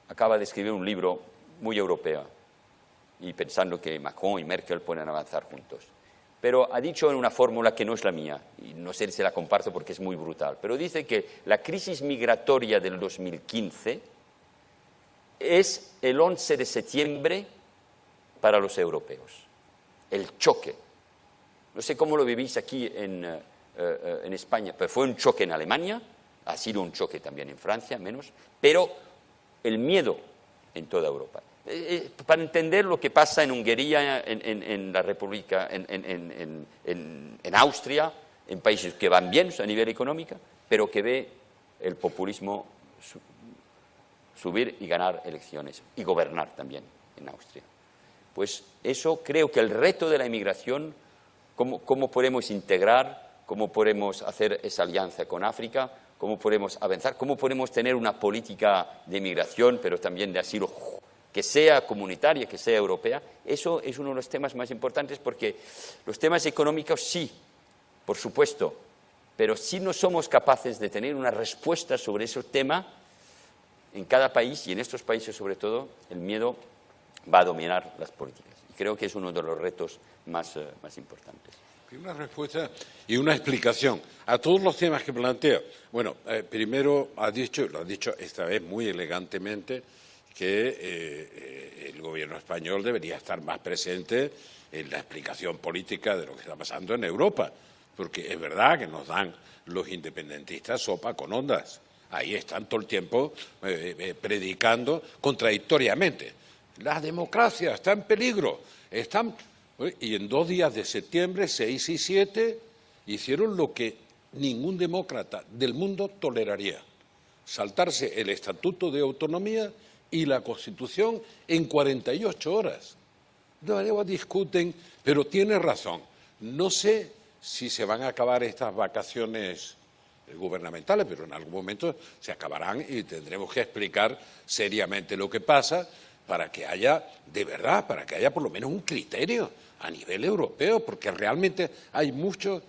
acaba de escribir un libro muy europeo y pensando que Macron y Merkel pueden avanzar juntos. Pero ha dicho en una fórmula que no es la mía, y no sé si la comparto porque es muy brutal, pero dice que la crisis migratoria del 2015 es el 11 de septiembre para los europeos. El choque. No sé cómo lo vivís aquí en España, pero fue un choque en Alemania, ha sido un choque también en Francia, menos, pero el miedo en toda Europa. Para entender lo que pasa en Hungría, en la República, en Austria, en países que van bien a nivel económico, pero que ve el populismo subir y ganar elecciones, y gobernar también en Austria. Pues eso creo que el reto de la inmigración, cómo podemos integrar, cómo podemos hacer esa alianza con África, cómo podemos avanzar, cómo podemos tener una política de inmigración, pero también de asilo que sea comunitaria, que sea europea, eso es uno de los temas más importantes, porque los temas económicos sí, por supuesto, pero si no somos capaces de tener una respuesta sobre ese tema, en cada país y en estos países sobre todo, el miedo va a dominar las políticas. Y creo que es uno de los retos más importantes. Una respuesta y una explicación a todos los temas que plantea. Bueno, primero lo ha dicho esta vez muy elegantemente, que el gobierno español debería estar más presente en la explicación política de lo que está pasando en Europa, porque es verdad que nos dan los independentistas sopa con ondas. Ahí están todo el tiempo predicando contradictoriamente. La democracia está en peligro. Y en 2 días de septiembre, 6 y 7, hicieron lo que ningún demócrata del mundo toleraría: saltarse el Estatuto de Autonomía y la Constitución en 48 horas. Luego discuten, pero tiene razón. No sé si se van a acabar estas vacaciones gubernamentales, pero en algún momento se acabarán y tendremos que explicar seriamente lo que pasa para que haya, de verdad, para que haya por lo menos un criterio a nivel europeo, porque realmente hay mucho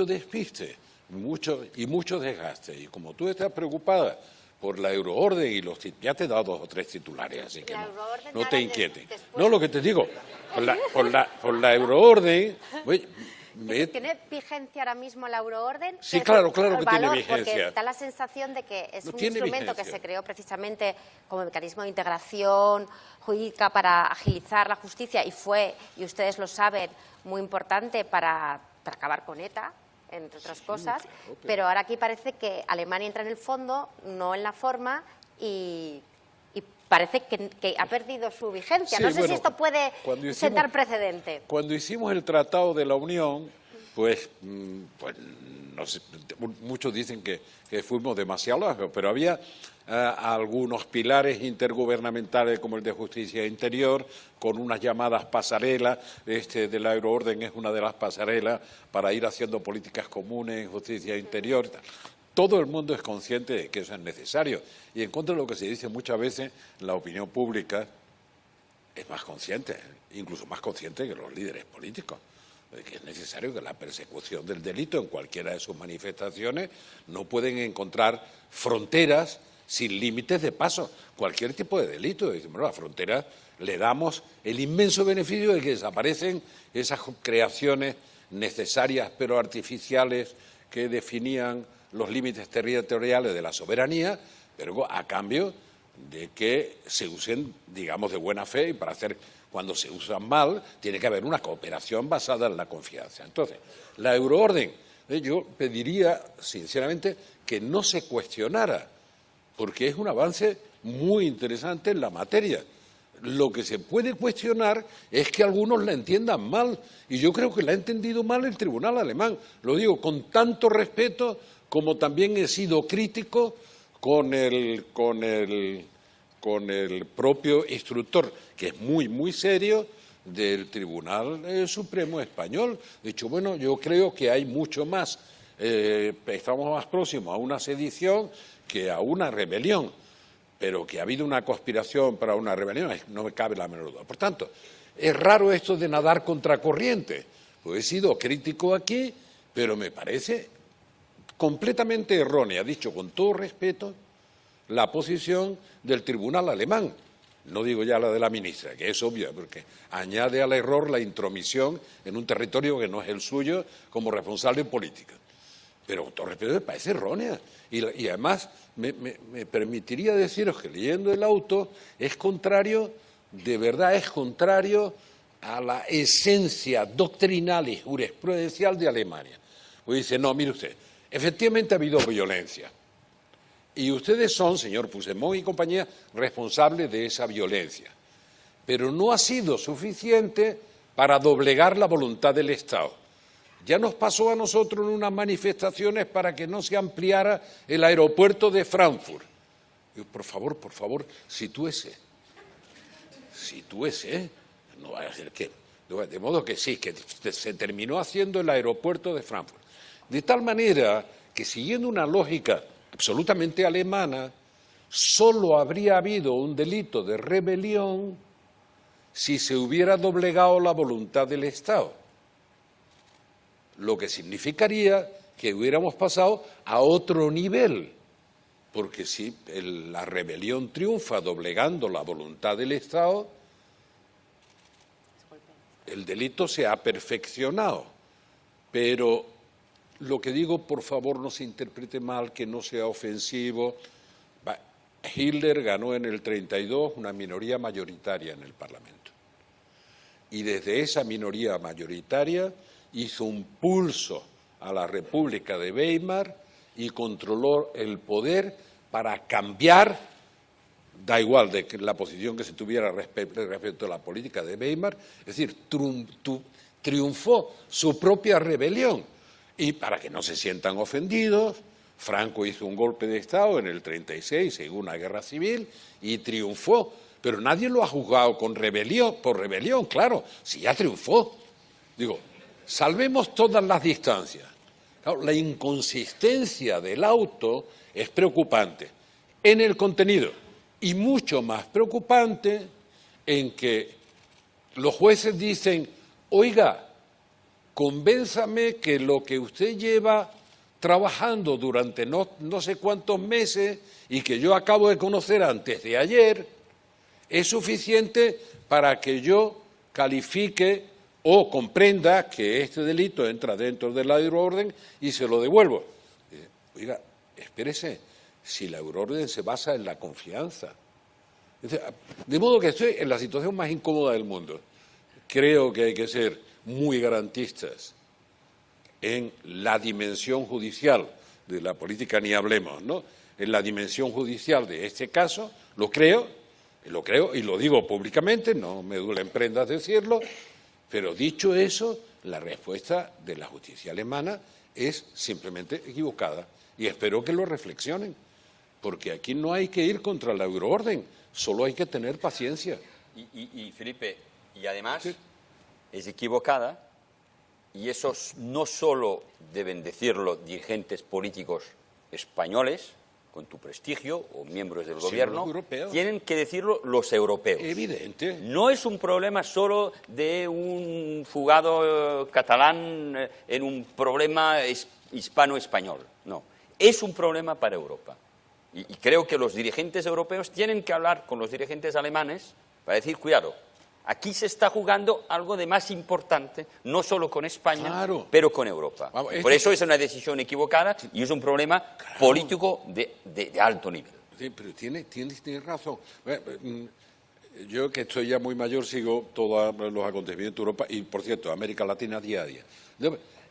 despiste, mucho desgaste. Y como tú estás preocupada por la euroorden y ya te he dado 2 o 3 titulares, así que no te inquietes. No, lo que te digo, por la euroorden... ¿Tiene vigencia ahora mismo la euroorden? Sí, claro que tiene vigencia. Porque da la sensación de que es un instrumento vigencia. que se creó precisamente como mecanismo de integración jurídica para agilizar la justicia y fue, y ustedes lo saben, muy importante para acabar con ETA, entre otras cosas, claro, pero ahora aquí parece que Alemania entra en el fondo, no en la forma, y parece que ha perdido su vigencia. No sé si esto puede sentar precedente. Cuando hicimos el Tratado de la Unión, pues no sé, muchos dicen que fuimos demasiado lejos, pero había algunos pilares intergubernamentales como el de justicia interior, con unas llamadas pasarelas. De la euroorden es una de las pasarelas para ir haciendo políticas comunes en justicia interior. Todo el mundo es consciente de que eso es necesario. Y en contra de lo que se dice muchas veces, la opinión pública es más consciente, incluso más consciente que los líderes políticos, de que es necesario que la persecución del delito en cualquiera de sus manifestaciones no pueden encontrar fronteras sin límites de paso. Cualquier tipo de delito, decimos, bueno, a la frontera le damos el inmenso beneficio de que desaparecen esas creaciones necesarias pero artificiales que definían los límites territoriales de la soberanía, pero a cambio de que se usen, digamos, de buena fe, y para hacer, cuando se usan mal, tiene que haber una cooperación basada en la confianza. Entonces, la euroorden, Yo pediría, sinceramente, que no se cuestionara, porque es un avance muy interesante en la materia. Lo que se puede cuestionar es que algunos la entiendan mal, y yo creo que la ha entendido mal el tribunal alemán. Lo digo con tanto respeto como también he sido crítico con el propio instructor, que es muy serio, del Tribunal Supremo Español. De hecho, bueno, yo creo que hay mucho más, estamos más próximos a una sedición que a una rebelión, pero que ha habido una conspiración para una rebelión, no me cabe la menor duda. Por tanto, es raro esto de nadar contracorriente, pues he sido crítico aquí, pero me parece completamente errónea, dicho con todo respeto, la posición del tribunal alemán. No digo ya la de la ministra, que es obvia, porque añade al error la intromisión en un territorio que no es el suyo como responsable político. Pero con todo respeto me parece errónea. Y además me permitiría deciros que leyendo el auto es contrario, de verdad es contrario a la esencia doctrinal y jurisprudencial de Alemania. Pues dice, no, mire usted, efectivamente ha habido violencia. Y ustedes son, señor Puigdemont y compañía, responsables de esa violencia. Pero no ha sido suficiente para doblegar la voluntad del Estado. Ya nos pasó a nosotros en unas manifestaciones para que no se ampliara el aeropuerto de Frankfurt. Digo, por favor, sitúese. Sitúese. No vaya a ser que... De modo que sí, que se terminó haciendo el aeropuerto de Frankfurt. De tal manera que, siguiendo una lógica absolutamente alemana, solo habría habido un delito de rebelión si se hubiera doblegado la voluntad del Estado, lo que significaría que hubiéramos pasado a otro nivel, porque si la rebelión triunfa doblegando la voluntad del Estado, el delito se ha perfeccionado, pero lo que digo, por favor, no se interprete mal, que no sea ofensivo. Hitler ganó en el 32 una minoría mayoritaria en el Parlamento. Y desde esa minoría mayoritaria hizo un pulso a la República de Weimar y controló el poder para cambiar, da igual de la posición que se tuviera respecto a la política de Weimar, es decir, triunfó su propia rebelión. Y para que no se sientan ofendidos, Franco hizo un golpe de Estado en el 36, en una guerra civil, y triunfó. Pero nadie lo ha juzgado por rebelión, claro, si ya triunfó. Digo, salvemos todas las distancias. Claro, la inconsistencia del auto es preocupante en el contenido y mucho más preocupante en que los jueces dicen, oiga, convénzame que lo que usted lleva trabajando durante no sé cuántos meses y que yo acabo de conocer antes de ayer es suficiente para que yo califique o comprenda que este delito entra dentro de la euroorden y se lo devuelvo. Oiga, espérese, si la euroorden se basa en la confianza. De modo que estoy en la situación más incómoda del mundo. Creo que hay que ser muy garantistas en la dimensión judicial de la política, ni hablemos, ¿no? En la dimensión judicial de este caso, lo creo y lo digo públicamente, no me duelen prendas decirlo, pero dicho eso, la respuesta de la justicia alemana es simplemente equivocada y espero que lo reflexionen, porque aquí no hay que ir contra la euroorden, solo hay que tener paciencia. Y Felipe, y además... Sí. Es equivocada, y eso no solo deben decirlo dirigentes políticos españoles, con tu prestigio, o miembros del gobierno, tienen que decirlo los europeos. Evidente. No es un problema solo de un fugado catalán en un problema hispano-español, no. Es un problema para Europa. Y creo que los dirigentes europeos tienen que hablar con los dirigentes alemanes para decir, cuidado, aquí se está jugando algo de más importante, no solo con España, claro, pero con Europa. Vamos, por eso es una decisión equivocada y es un problema político de alto nivel. Sí, pero tiene razón. Yo, que estoy ya muy mayor, sigo todos los acontecimientos de Europa y, por cierto, América Latina día a día.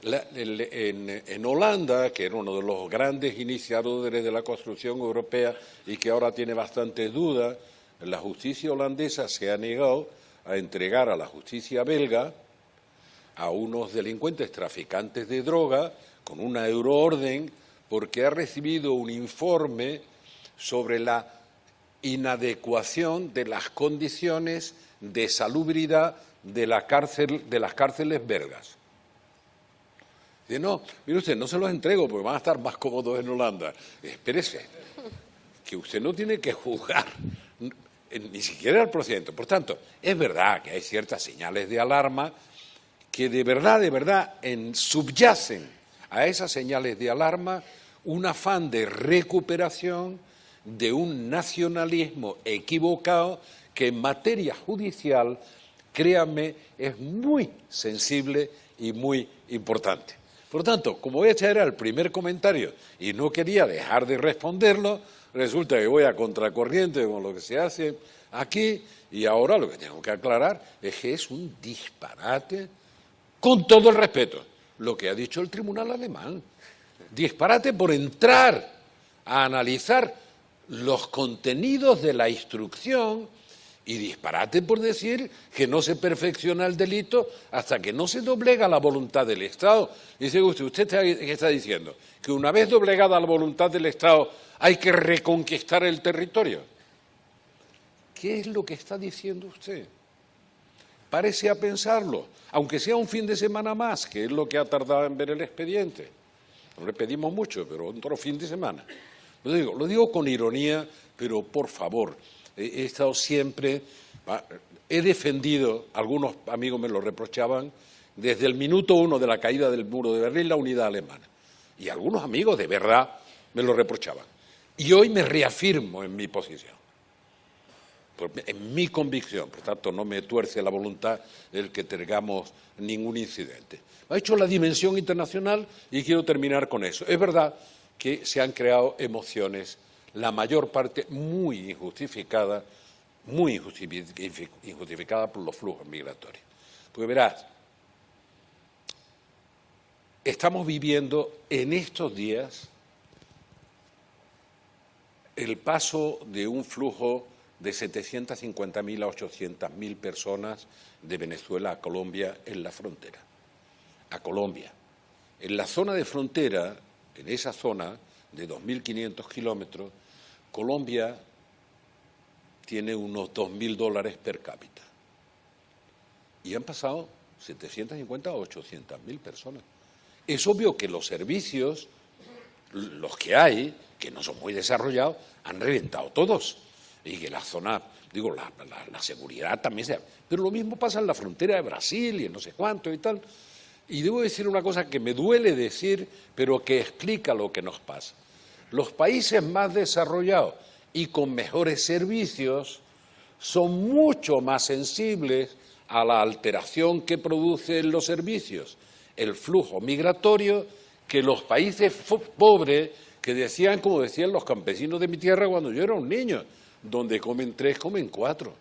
En Holanda, que era uno de los grandes iniciadores de la construcción europea y que ahora tiene bastantes dudas, la justicia holandesa se ha negado a entregar a la justicia belga a unos delincuentes traficantes de droga con una euroorden porque ha recibido un informe sobre la inadecuación de las condiciones de salubridad de las cárceles belgas. Dice, no, mire usted, no se los entrego porque van a estar más cómodos en Holanda. Espérese, que usted no tiene que juzgar ni siquiera el procedimiento. Por tanto, es verdad que hay ciertas señales de alarma que de verdad, subyacen a esas señales de alarma un afán de recuperación de un nacionalismo equivocado que en materia judicial, créanme, es muy sensible y muy importante. Por lo tanto, como este era el primer comentario y no quería dejar de responderlo, resulta que voy a contracorriente con lo que se hace aquí y ahora lo que tengo que aclarar es que es un disparate, con todo el respeto, lo que ha dicho el tribunal alemán. Disparate por entrar a analizar los contenidos de la instrucción y disparate por decir que no se perfecciona el delito hasta que no se doblega la voluntad del Estado. Dice usted está diciendo que una vez doblegada la voluntad del Estado hay que reconquistar el territorio. ¿Qué es lo que está diciendo usted? Párese a pensarlo, aunque sea un fin de semana más, que es lo que ha tardado en ver el expediente. No le pedimos mucho, pero otro fin de semana. Lo digo con ironía, pero por favor, he estado siempre, he defendido, algunos amigos me lo reprochaban, desde el minuto 1 de la caída del muro de Berlín, la unidad alemana. Y algunos amigos de verdad me lo reprochaban. Y hoy me reafirmo en mi posición, en mi convicción. Por tanto, no me tuerce la voluntad el que tengamos ningún incidente. Ha hecho la dimensión internacional y quiero terminar con eso. Es verdad que se han creado emociones, la mayor parte muy injustificada por los flujos migratorios. Porque verás, estamos viviendo en estos días el paso de un flujo de 750.000 a 800.000 personas de Venezuela a Colombia en la frontera. A Colombia. En la zona de frontera, en esa zona de 2.500 kilómetros, Colombia tiene unos $2.000 per cápita. Y han pasado 750 a 800.000 personas. Es obvio que los servicios, los que hay, que no son muy desarrollados, han reventado todos. Y que la zona, digo, la seguridad también sea. Pero lo mismo pasa en la frontera de Brasil y en no sé cuánto y tal. Y debo decir una cosa que me duele decir, pero que explica lo que nos pasa. Los países más desarrollados y con mejores servicios son mucho más sensibles a la alteración que producen los servicios, el flujo migratorio, que los países pobres que decían, como decían los campesinos de mi tierra cuando yo era un niño, donde comen 3, comen 4.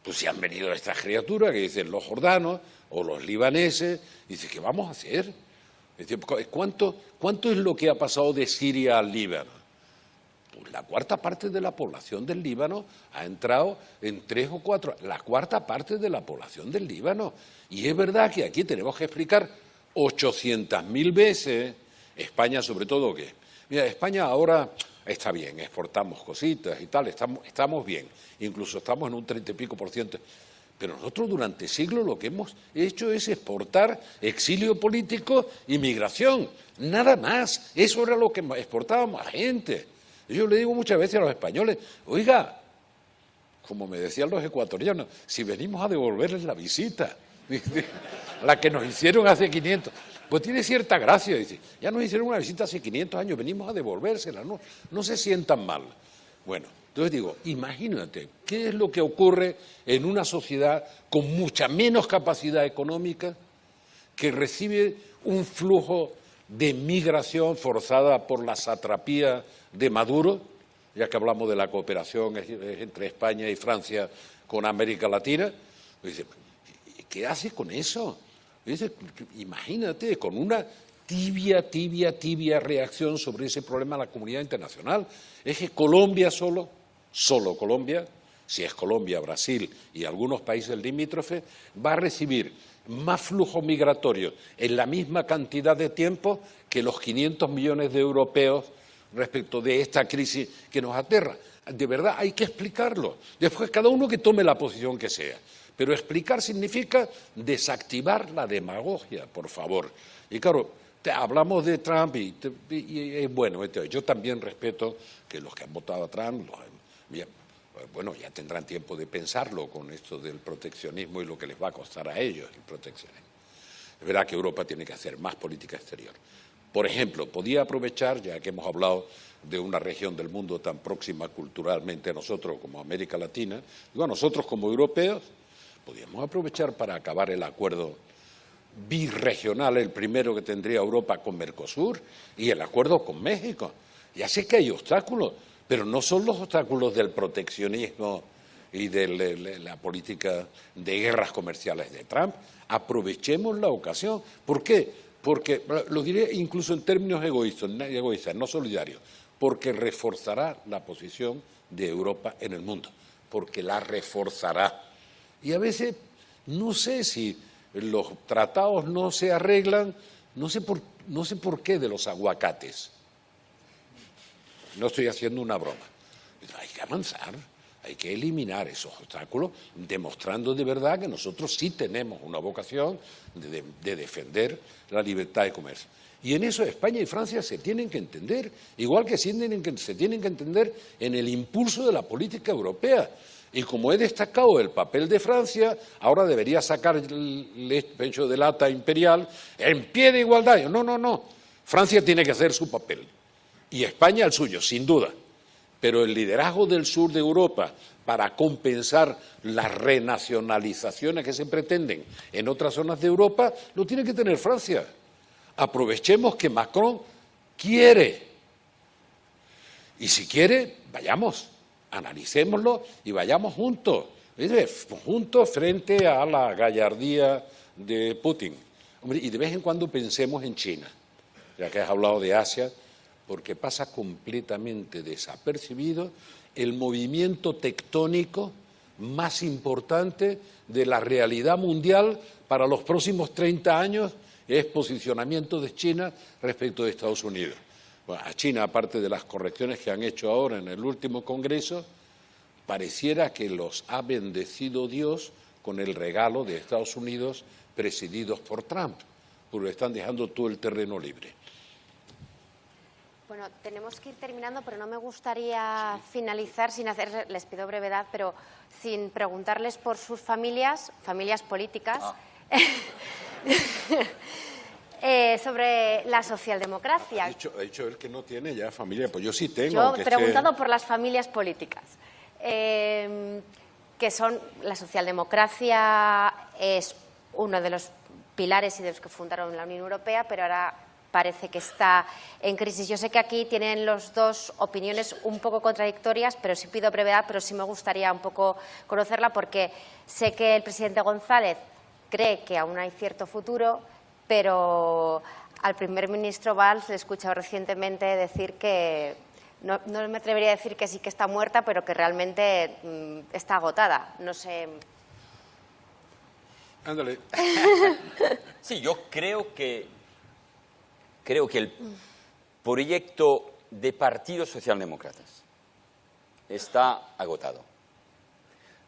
Pues si han venido estas criaturas que dicen los jordanos o los libaneses, dice, ¿qué vamos a hacer? ¿Cuánto es lo que ha pasado de Siria al Líbano? Pues la cuarta parte de la población del Líbano ha entrado en 3 o 4, la cuarta parte de la población del Líbano. Y es verdad que aquí tenemos que explicar 800.000 veces, España sobre todo, que mira, España ahora está bien, exportamos cositas y tal, estamos bien, incluso estamos en un 30 y pico %. Pero nosotros durante siglos lo que hemos hecho es exportar exilio político y migración, nada más. Eso era lo que exportábamos a gente. Yo le digo muchas veces a los españoles, oiga, como me decían los ecuatorianos, si venimos a devolverles la visita, la que nos hicieron hace 500, pues tiene cierta gracia, dice, ya nos hicieron una visita hace 500 años, venimos a devolvérsela, no se sientan mal. Bueno, entonces digo, imagínate, ¿qué es lo que ocurre en una sociedad con mucha menos capacidad económica que recibe un flujo de migración forzada por la satrapía de Maduro, ya que hablamos de la cooperación entre España y Francia con América Latina. Dice, ¿qué hace con eso? Dice, imagínate, con una tibia reacción sobre ese problema a la comunidad internacional. Es que Colombia solo Colombia, si es Colombia, Brasil y algunos países limítrofes, va a recibir más flujo migratorio en la misma cantidad de tiempo que los 500 millones de europeos respecto de esta crisis que nos aterra. De verdad, hay que explicarlo. Después, cada uno que tome la posición que sea. Pero explicar significa desactivar la demagogia, por favor. Y claro, hablamos de Trump y bueno, yo también respeto que los que han votado a Trump, ya tendrán tiempo de pensarlo con esto del proteccionismo y lo que les va a costar a ellos el proteccionismo. Es verdad que Europa tiene que hacer más política exterior. Por ejemplo, podía aprovechar, ya que hemos hablado de una región del mundo tan próxima culturalmente a nosotros como América Latina, a nosotros como europeos, podíamos aprovechar para acabar el acuerdo birregional, el primero que tendría Europa con Mercosur, y el acuerdo con México. Ya sé que hay obstáculos, pero no son los obstáculos del proteccionismo y de la política de guerras comerciales de Trump. Aprovechemos la ocasión. ¿Por qué? Porque, lo diré incluso en términos egoístas, no solidarios, porque reforzará la posición de Europa en el mundo, porque la reforzará. Y a veces, no sé si los tratados no se arreglan, no sé por qué de los aguacates. No estoy haciendo una broma. Hay que avanzar, hay que eliminar esos obstáculos, demostrando de verdad que nosotros sí tenemos una vocación de defender la libertad de comercio. Y en eso España y Francia se tienen que entender, igual que se tienen que entender en el impulso de la política europea. Y como he destacado el papel de Francia, ahora debería sacar el pecho de lata imperial en pie de igualdad. No. Francia tiene que hacer su papel y España el suyo, sin duda. Pero el liderazgo del sur de Europa para compensar las renacionalizaciones que se pretenden en otras zonas de Europa lo tiene que tener Francia. Aprovechemos que Macron quiere. Y si quiere, vayamos. Analicémoslo y vayamos juntos frente a la gallardía de Putin. Hombre, y de vez en cuando pensemos en China, ya que has hablado de Asia, porque pasa completamente desapercibido el movimiento tectónico más importante de la realidad mundial para los próximos 30 años, es posicionamiento de China respecto de Estados Unidos. Bueno, a China, aparte de las correcciones que han hecho ahora en el último Congreso, pareciera que los ha bendecido Dios con el regalo de Estados Unidos presididos por Trump, porque están dejando todo el terreno libre. Bueno, tenemos que ir terminando, pero no me gustaría finalizar sin hacer, les pido brevedad, pero sin preguntarles por sus familias políticas. Sobre la socialdemocracia. Ha dicho él que no tiene ya familia, pues yo sí tengo. Yo he preguntado por las familias políticas, que son la socialdemocracia, es uno de los pilares y de los que fundaron la Unión Europea, pero ahora parece que está en crisis. Yo sé que aquí tienen los dos opiniones un poco contradictorias, pero sí pido brevedad, pero sí me gustaría un poco conocerla, porque sé que el presidente González cree que aún hay cierto futuro, pero al primer ministro Valls le he escuchado recientemente decir que, no me atrevería a decir que sí que está muerta, pero que realmente está agotada. No sé. Ándale. Sí, yo creo que el proyecto de Partidos Socialdemócratas está agotado.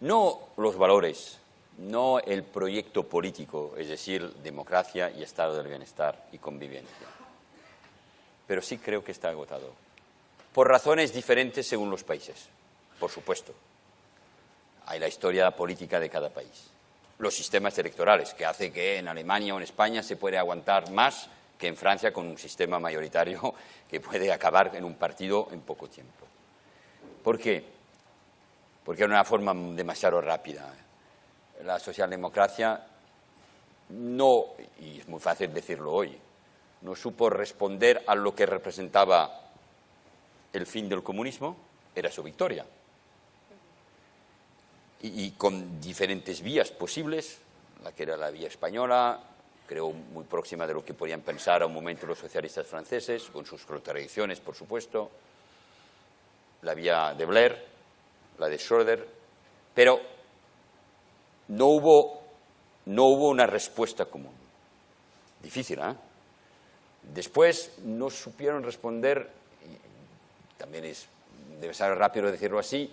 No los valores, no el proyecto político, es decir, democracia y estado del bienestar y convivencia. Pero sí creo que está agotado. Por razones diferentes según los países, por supuesto. Hay la historia política de cada país. Los sistemas electorales, que hace que en Alemania o en España se puede aguantar más que en Francia con un sistema mayoritario que puede acabar en un partido en poco tiempo. ¿Por qué? Porque era una forma demasiado rápida. La socialdemocracia no, y es muy fácil decirlo hoy, no supo responder a lo que representaba el fin del comunismo, era su victoria. y con diferentes vías posibles, la que era la vía española, creo muy próxima de lo que podían pensar a un momento los socialistas franceses, con sus contradicciones, por supuesto, la vía de Blair, la de Schröder, pero no hubo una respuesta común. Difícil, ¿eh? Después no supieron responder, y también debe ser rápido decirlo así,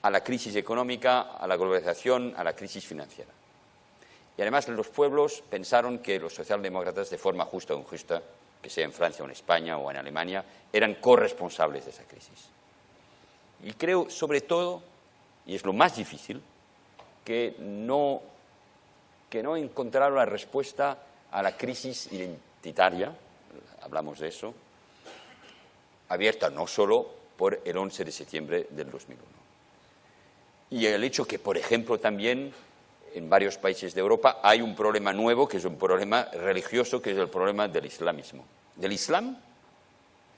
a la crisis económica, a la globalización, a la crisis financiera. Y además los pueblos pensaron que los socialdemócratas, de forma justa o injusta, que sea en Francia o en España o en Alemania, eran corresponsables de esa crisis. Y creo, sobre todo, y es lo más difícil, que no encontraron la respuesta a la crisis identitaria, hablamos de eso, abierta no solo por el 11 de septiembre del 2001. Y el hecho que, por ejemplo, también en varios países de Europa hay un problema nuevo, que es un problema religioso, que es el problema del islamismo. Del Islam,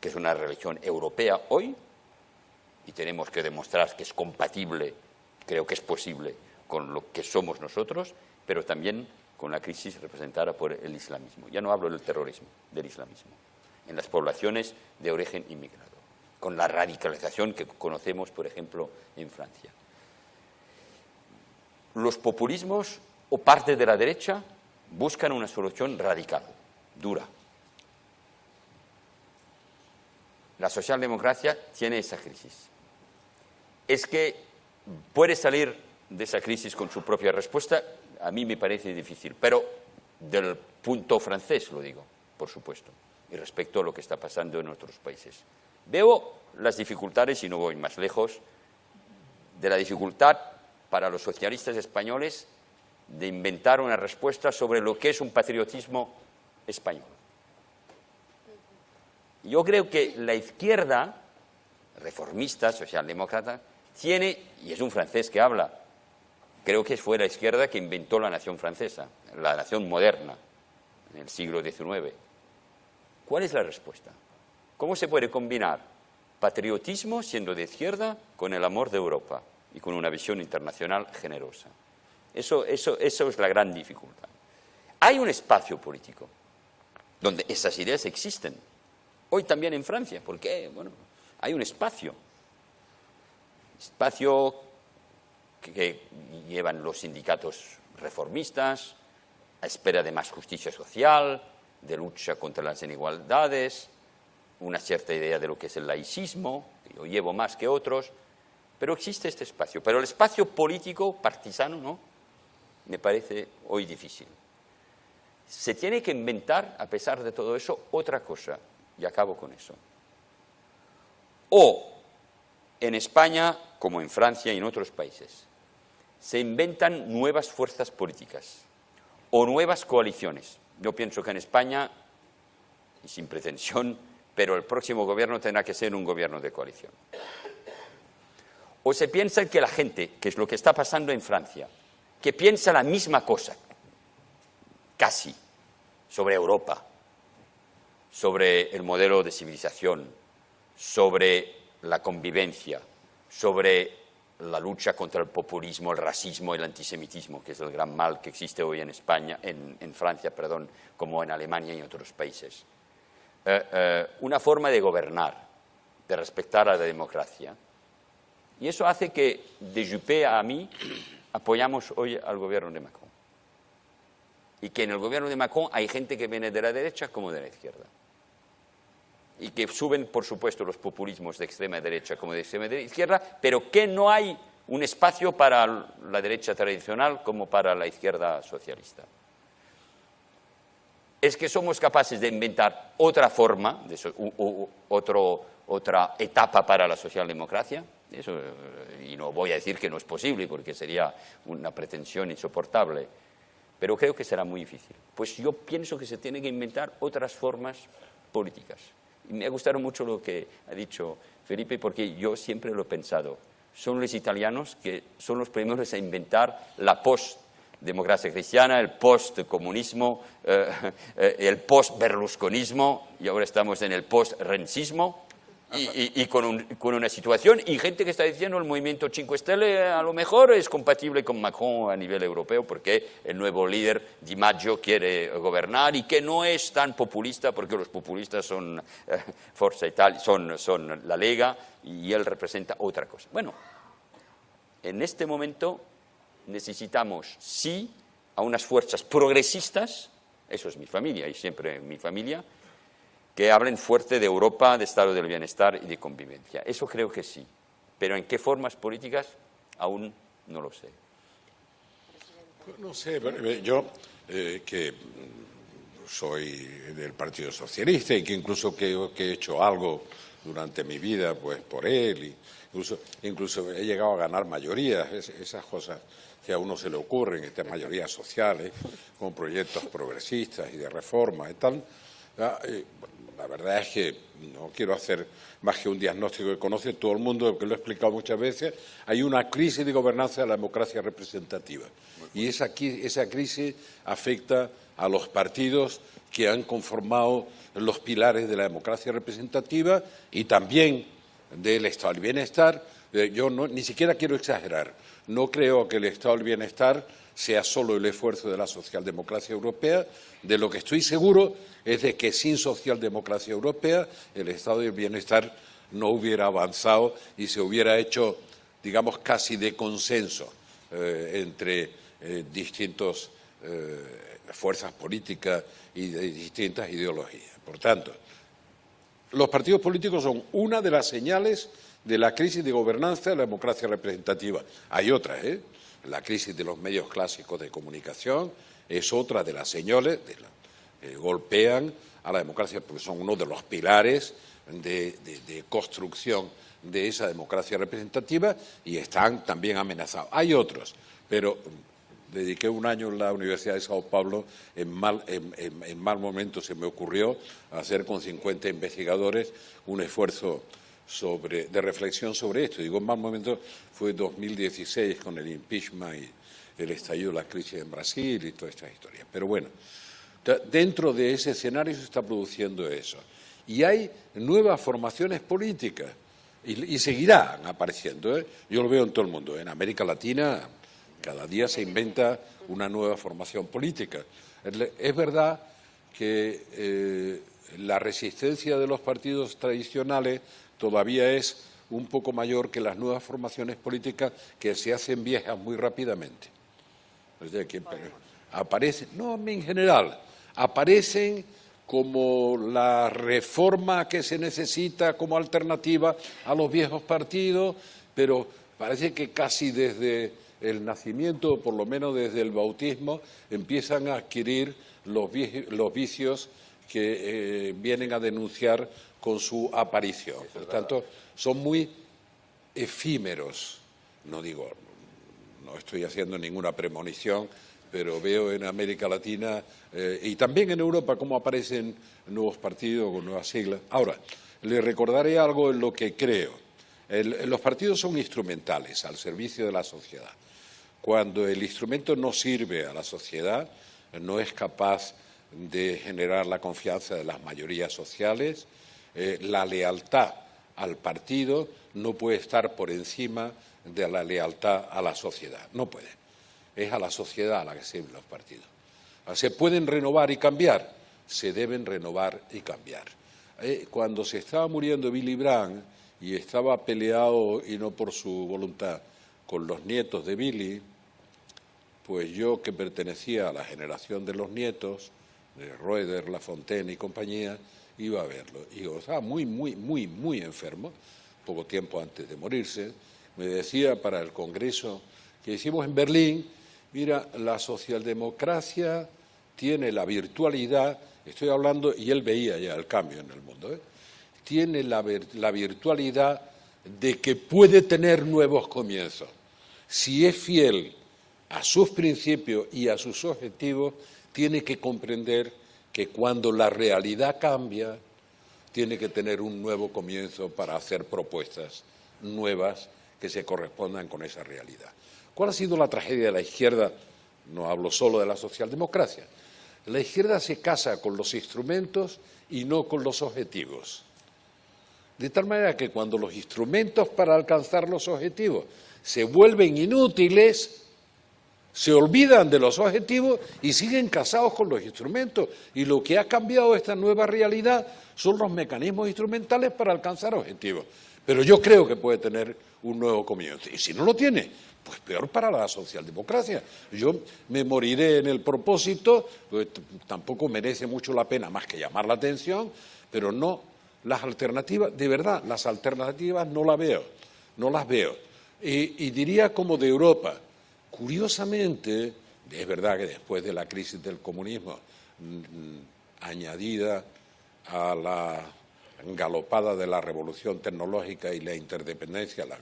que es una religión europea hoy, y tenemos que demostrar que es compatible, creo que es posible, con lo que somos nosotros, pero también con la crisis representada por el islamismo. Ya no hablo del terrorismo, del islamismo, en las poblaciones de origen inmigrado, con la radicalización que conocemos, por ejemplo, en Francia. Los populismos o parte de la derecha buscan una solución radical, dura. La socialdemocracia tiene esa crisis. Es que puede salir de esa crisis con su propia respuesta, a mí me parece difícil, pero del punto francés lo digo, por supuesto, y respecto a lo que está pasando en otros países. Veo las dificultades, y no voy más lejos, de la dificultad para los socialistas españoles de inventar una respuesta sobre lo que es un patriotismo español. Yo creo que la izquierda, reformista, socialdemócrata, tiene, y es un francés que habla, creo que fue la izquierda que inventó la nación francesa, la nación moderna, en el siglo XIX. ¿Cuál es la respuesta? ¿Cómo se puede combinar patriotismo, siendo de izquierda, con el amor de Europa y con una visión internacional generosa? Eso es la gran dificultad. Hay un espacio político donde esas ideas existen. Hoy también en Francia, porque bueno, hay un espacio que llevan los sindicatos reformistas, a espera de más justicia social, de lucha contra las inigualdades, una cierta idea de lo que es el laicismo, que yo llevo más que otros, pero existe este espacio. Pero el espacio político partisano, ¿no?, me parece hoy difícil. Se tiene que inventar, a pesar de todo eso, otra cosa, y acabo con eso. O en España, como en Francia y en otros países, se inventan nuevas fuerzas políticas o nuevas coaliciones. Yo pienso que en España, y sin pretensión, pero el próximo gobierno tendrá que ser un gobierno de coalición. O se piensa que la gente, que es lo que está pasando en Francia, que piensa la misma cosa, casi, sobre Europa, sobre el modelo de civilización, sobre la convivencia, sobre la lucha contra el populismo, el racismo, el antisemitismo, que es el gran mal que existe hoy en España, en Francia, perdón, como en Alemania y en otros países. Una forma de gobernar, de respetar a la democracia. Y eso hace que, de Juppé a mí, apoyamos hoy al gobierno de Macron. Y que en el gobierno de Macron hay gente que viene de la derecha como de la izquierda. Y que suben, por supuesto, los populismos de extrema derecha como de extrema izquierda, pero que no hay un espacio para la derecha tradicional como para la izquierda socialista. Es que somos capaces de inventar otra forma, otra etapa para la socialdemocracia. Eso, y no voy a decir que no es posible, porque sería una pretensión insoportable, pero creo que será muy difícil. Pues yo pienso que se tienen que inventar otras formas políticas. Y me ha gustado mucho lo que ha dicho Felipe, porque yo siempre lo he pensado. Son los italianos que son los primeros a inventar la post-democracia cristiana, el post-comunismo, el post-berlusconismo, y ahora estamos en el post-rencismo. y con una situación, y gente que está diciendo el movimiento 5 Stelle a lo mejor es compatible con Macron a nivel europeo porque el nuevo líder Di Maggio quiere gobernar y que no es tan populista porque los populistas son Forza Italia, son la Lega y él representa otra cosa. Bueno, en este momento necesitamos sí a unas fuerzas progresistas, eso es mi familia y siempre mi familia, que hablen fuerte de Europa, de estado del bienestar y de convivencia. Eso creo que sí, pero en qué formas políticas aún no lo sé. No sé, yo que soy del Partido Socialista y que incluso que he hecho algo durante mi vida pues por él, y incluso he llegado a ganar mayorías, esas cosas que a uno se le ocurren, estas mayorías sociales, con proyectos progresistas y de reforma y tal. La verdad es que no quiero hacer más que un diagnóstico que conoce todo el mundo, que lo he explicado muchas veces. Hay una crisis de gobernanza de la democracia representativa y esa crisis afecta a los partidos que han conformado los pilares de la democracia representativa y también del Estado del Bienestar. Yo ni siquiera quiero exagerar. No creo que el Estado del Bienestar sea solo el esfuerzo de la socialdemocracia europea. De lo que estoy seguro es de que sin socialdemocracia europea el Estado del Bienestar no hubiera avanzado y se hubiera hecho, digamos, casi de consenso entre distintas fuerzas políticas y de distintas ideologías. Por tanto, los partidos políticos son una de las señales de la crisis de gobernanza de la democracia representativa. Hay otras, La crisis de los medios clásicos de comunicación es otra de las señales que golpean a la democracia, porque son uno de los pilares de construcción de esa democracia representativa y están también amenazados. Hay otros, pero dediqué un año en la Universidad de Sao Paulo, en mal momento se me ocurrió hacer con 50 investigadores un esfuerzo de reflexión sobre esto. Digo, en mal momento fue 2016 con el impeachment y el estallido de la crisis en Brasil y todas estas historias. Pero bueno, dentro de ese escenario se está produciendo eso. Y hay nuevas formaciones políticas y seguirán apareciendo. Yo lo veo en todo el mundo. En América Latina cada día se inventa una nueva formación política. Es verdad que la resistencia de los partidos tradicionales todavía es un poco mayor que las nuevas formaciones políticas que se hacen viejas muy rápidamente. O sea, que aparecen, no en general, aparecen como la reforma que se necesita como alternativa a los viejos partidos, pero parece que casi desde el nacimiento, por lo menos desde el bautismo, empiezan a adquirir los vicios que vienen a denunciar con su aparición. Por tanto, son muy efímeros. No estoy haciendo ninguna premonición, pero veo en América Latina y también en Europa cómo aparecen nuevos partidos con nuevas siglas. Ahora, le recordaré algo en lo que creo. Los partidos son instrumentales al servicio de la sociedad. Cuando el instrumento no sirve a la sociedad, no es capaz de generar la confianza de las mayorías sociales, la lealtad al partido no puede estar por encima de la lealtad a la sociedad. No puede. Es a la sociedad a la que sirven los partidos. ¿Se pueden renovar y cambiar? Se deben renovar y cambiar. Cuando se estaba muriendo Willy Brandt y estaba peleado, y no por su voluntad, con los nietos de Willy, pues yo, que pertenecía a la generación de los nietos, de Roeder, Lafontaine y compañía, iba a verlo. Y yo estaba muy, muy, muy, muy enfermo, poco tiempo antes de morirse. Me decía para el congreso que hicimos en Berlín, mira, la socialdemocracia tiene la virtualidad, estoy hablando, y él veía ya el cambio en el mundo, tiene la virtualidad de que puede tener nuevos comienzos. Si es fiel a sus principios y a sus objetivos, tiene que comprender que cuando la realidad cambia, tiene que tener un nuevo comienzo para hacer propuestas nuevas que se correspondan con esa realidad. ¿Cuál ha sido la tragedia de la izquierda? No hablo solo de la socialdemocracia. La izquierda se casa con los instrumentos y no con los objetivos. De tal manera que cuando los instrumentos para alcanzar los objetivos se vuelven inútiles, se olvidan de los objetivos y siguen casados con los instrumentos. Y lo que ha cambiado esta nueva realidad son los mecanismos instrumentales para alcanzar objetivos. Pero yo creo que puede tener un nuevo comienzo. Y si no lo tiene, pues peor para la socialdemocracia. Yo me moriré en el propósito, pues tampoco merece mucho la pena más que llamar la atención, pero no las alternativas, de verdad, las alternativas no las veo. Y diría como de Europa. Curiosamente, es verdad que después de la crisis del comunismo, añadida a la galopada de la revolución tecnológica y la interdependencia, la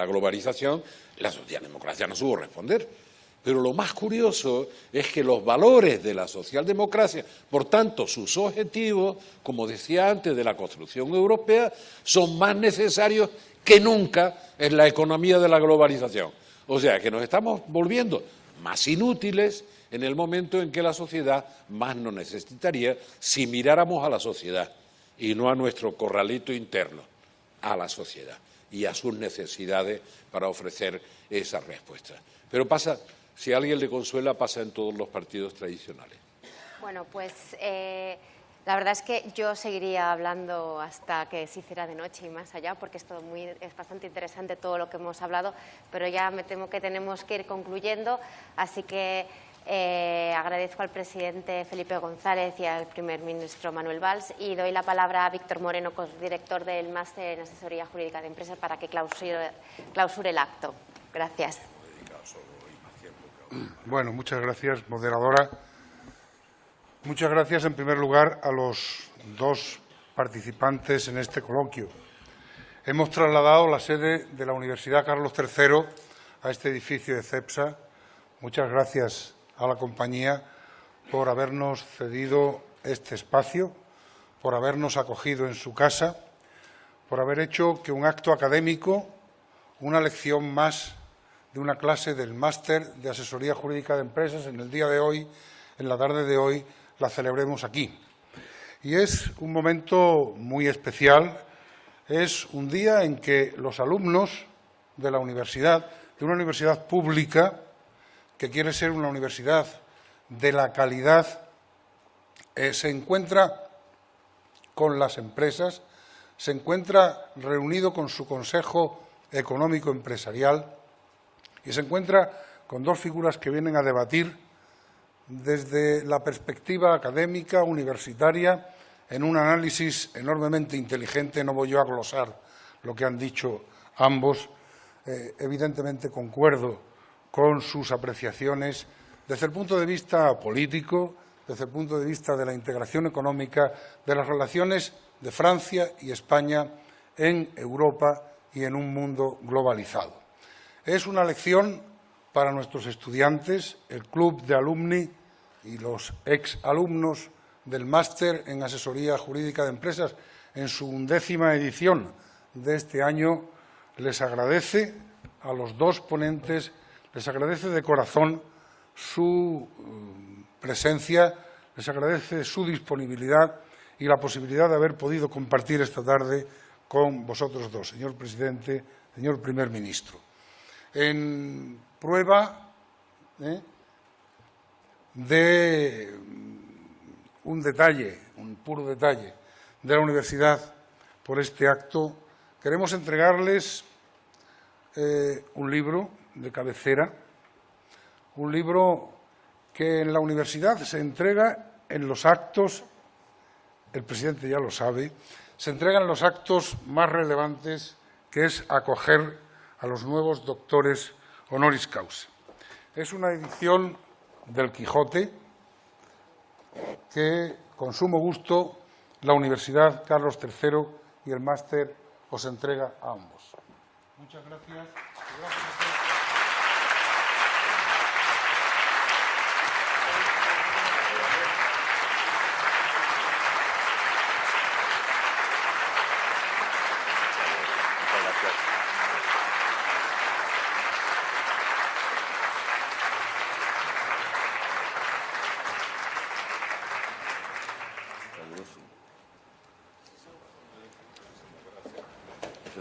globalización, la socialdemocracia no supo responder. Pero lo más curioso es que los valores de la socialdemocracia, por tanto sus objetivos, como decía antes, de la construcción europea, son más necesarios que nunca en la economía de la globalización. O sea, que nos estamos volviendo más inútiles en el momento en que la sociedad más nos necesitaría si miráramos a la sociedad y no a nuestro corralito interno, a la sociedad y a sus necesidades para ofrecer esa respuesta. Pero pasa, si a alguien le consuela, pasa en todos los partidos tradicionales. Bueno, pues la verdad es que yo seguiría hablando hasta que se hiciera de noche y más allá, porque es bastante interesante todo lo que hemos hablado, pero ya me temo que tenemos que ir concluyendo, así que agradezco al presidente Felipe González y al primer ministro Manuel Valls y doy la palabra a Víctor Moreno, director del Máster en Asesoría Jurídica de Empresas, para que clausure el acto. Gracias. Bueno, muchas gracias, moderadora. Muchas gracias, en primer lugar, a los dos participantes en este coloquio. Hemos trasladado la sede de la Universidad Carlos III a este edificio de CEPSA. Muchas gracias a la compañía por habernos cedido este espacio, por habernos acogido en su casa, por haber hecho que un acto académico, una lección más de una clase del Máster de Asesoría Jurídica de Empresas en el día de hoy, en la tarde de hoy, la celebremos aquí. Y es un momento muy especial, es un día en que los alumnos de la universidad, de una universidad pública, que quiere ser una universidad de la calidad, se encuentra con las empresas, se encuentra reunido con su Consejo Económico Empresarial y se encuentra con dos figuras que vienen a debatir desde la perspectiva académica, universitaria, en un análisis enormemente inteligente. No voy yo a glosar lo que han dicho ambos. Evidentemente concuerdo con sus apreciaciones desde el punto de vista político, desde el punto de vista de la integración económica, de las relaciones de Francia y España en Europa y en un mundo globalizado. Es una lección para nuestros estudiantes, el Club de Alumni y los exalumnos del Máster en Asesoría Jurídica de Empresas en su 11ª edición de este año. Les agradece a los dos ponentes, les agradece de corazón su presencia, les agradece su disponibilidad y la posibilidad de haber podido compartir esta tarde con vosotros dos, señor presidente, señor primer ministro. En prueba de un detalle, un puro detalle de la universidad por este acto, queremos entregarles un libro de cabecera, un libro que en la universidad se entrega en los actos, el presidente ya lo sabe, se entrega en los actos más relevantes, que es acoger a los nuevos doctores honoris causa. Es una edición del Quijote que, con sumo gusto, la Universidad Carlos III y el Máster os entrega a ambos. Muchas gracias.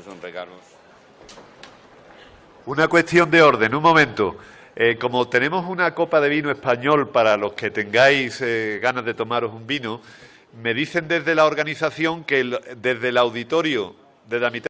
son regalos. Una cuestión de orden, un momento. Como tenemos una copa de vino español para los que tengáis ganas de tomaros un vino, me dicen desde la organización que desde el auditorio, desde la mitad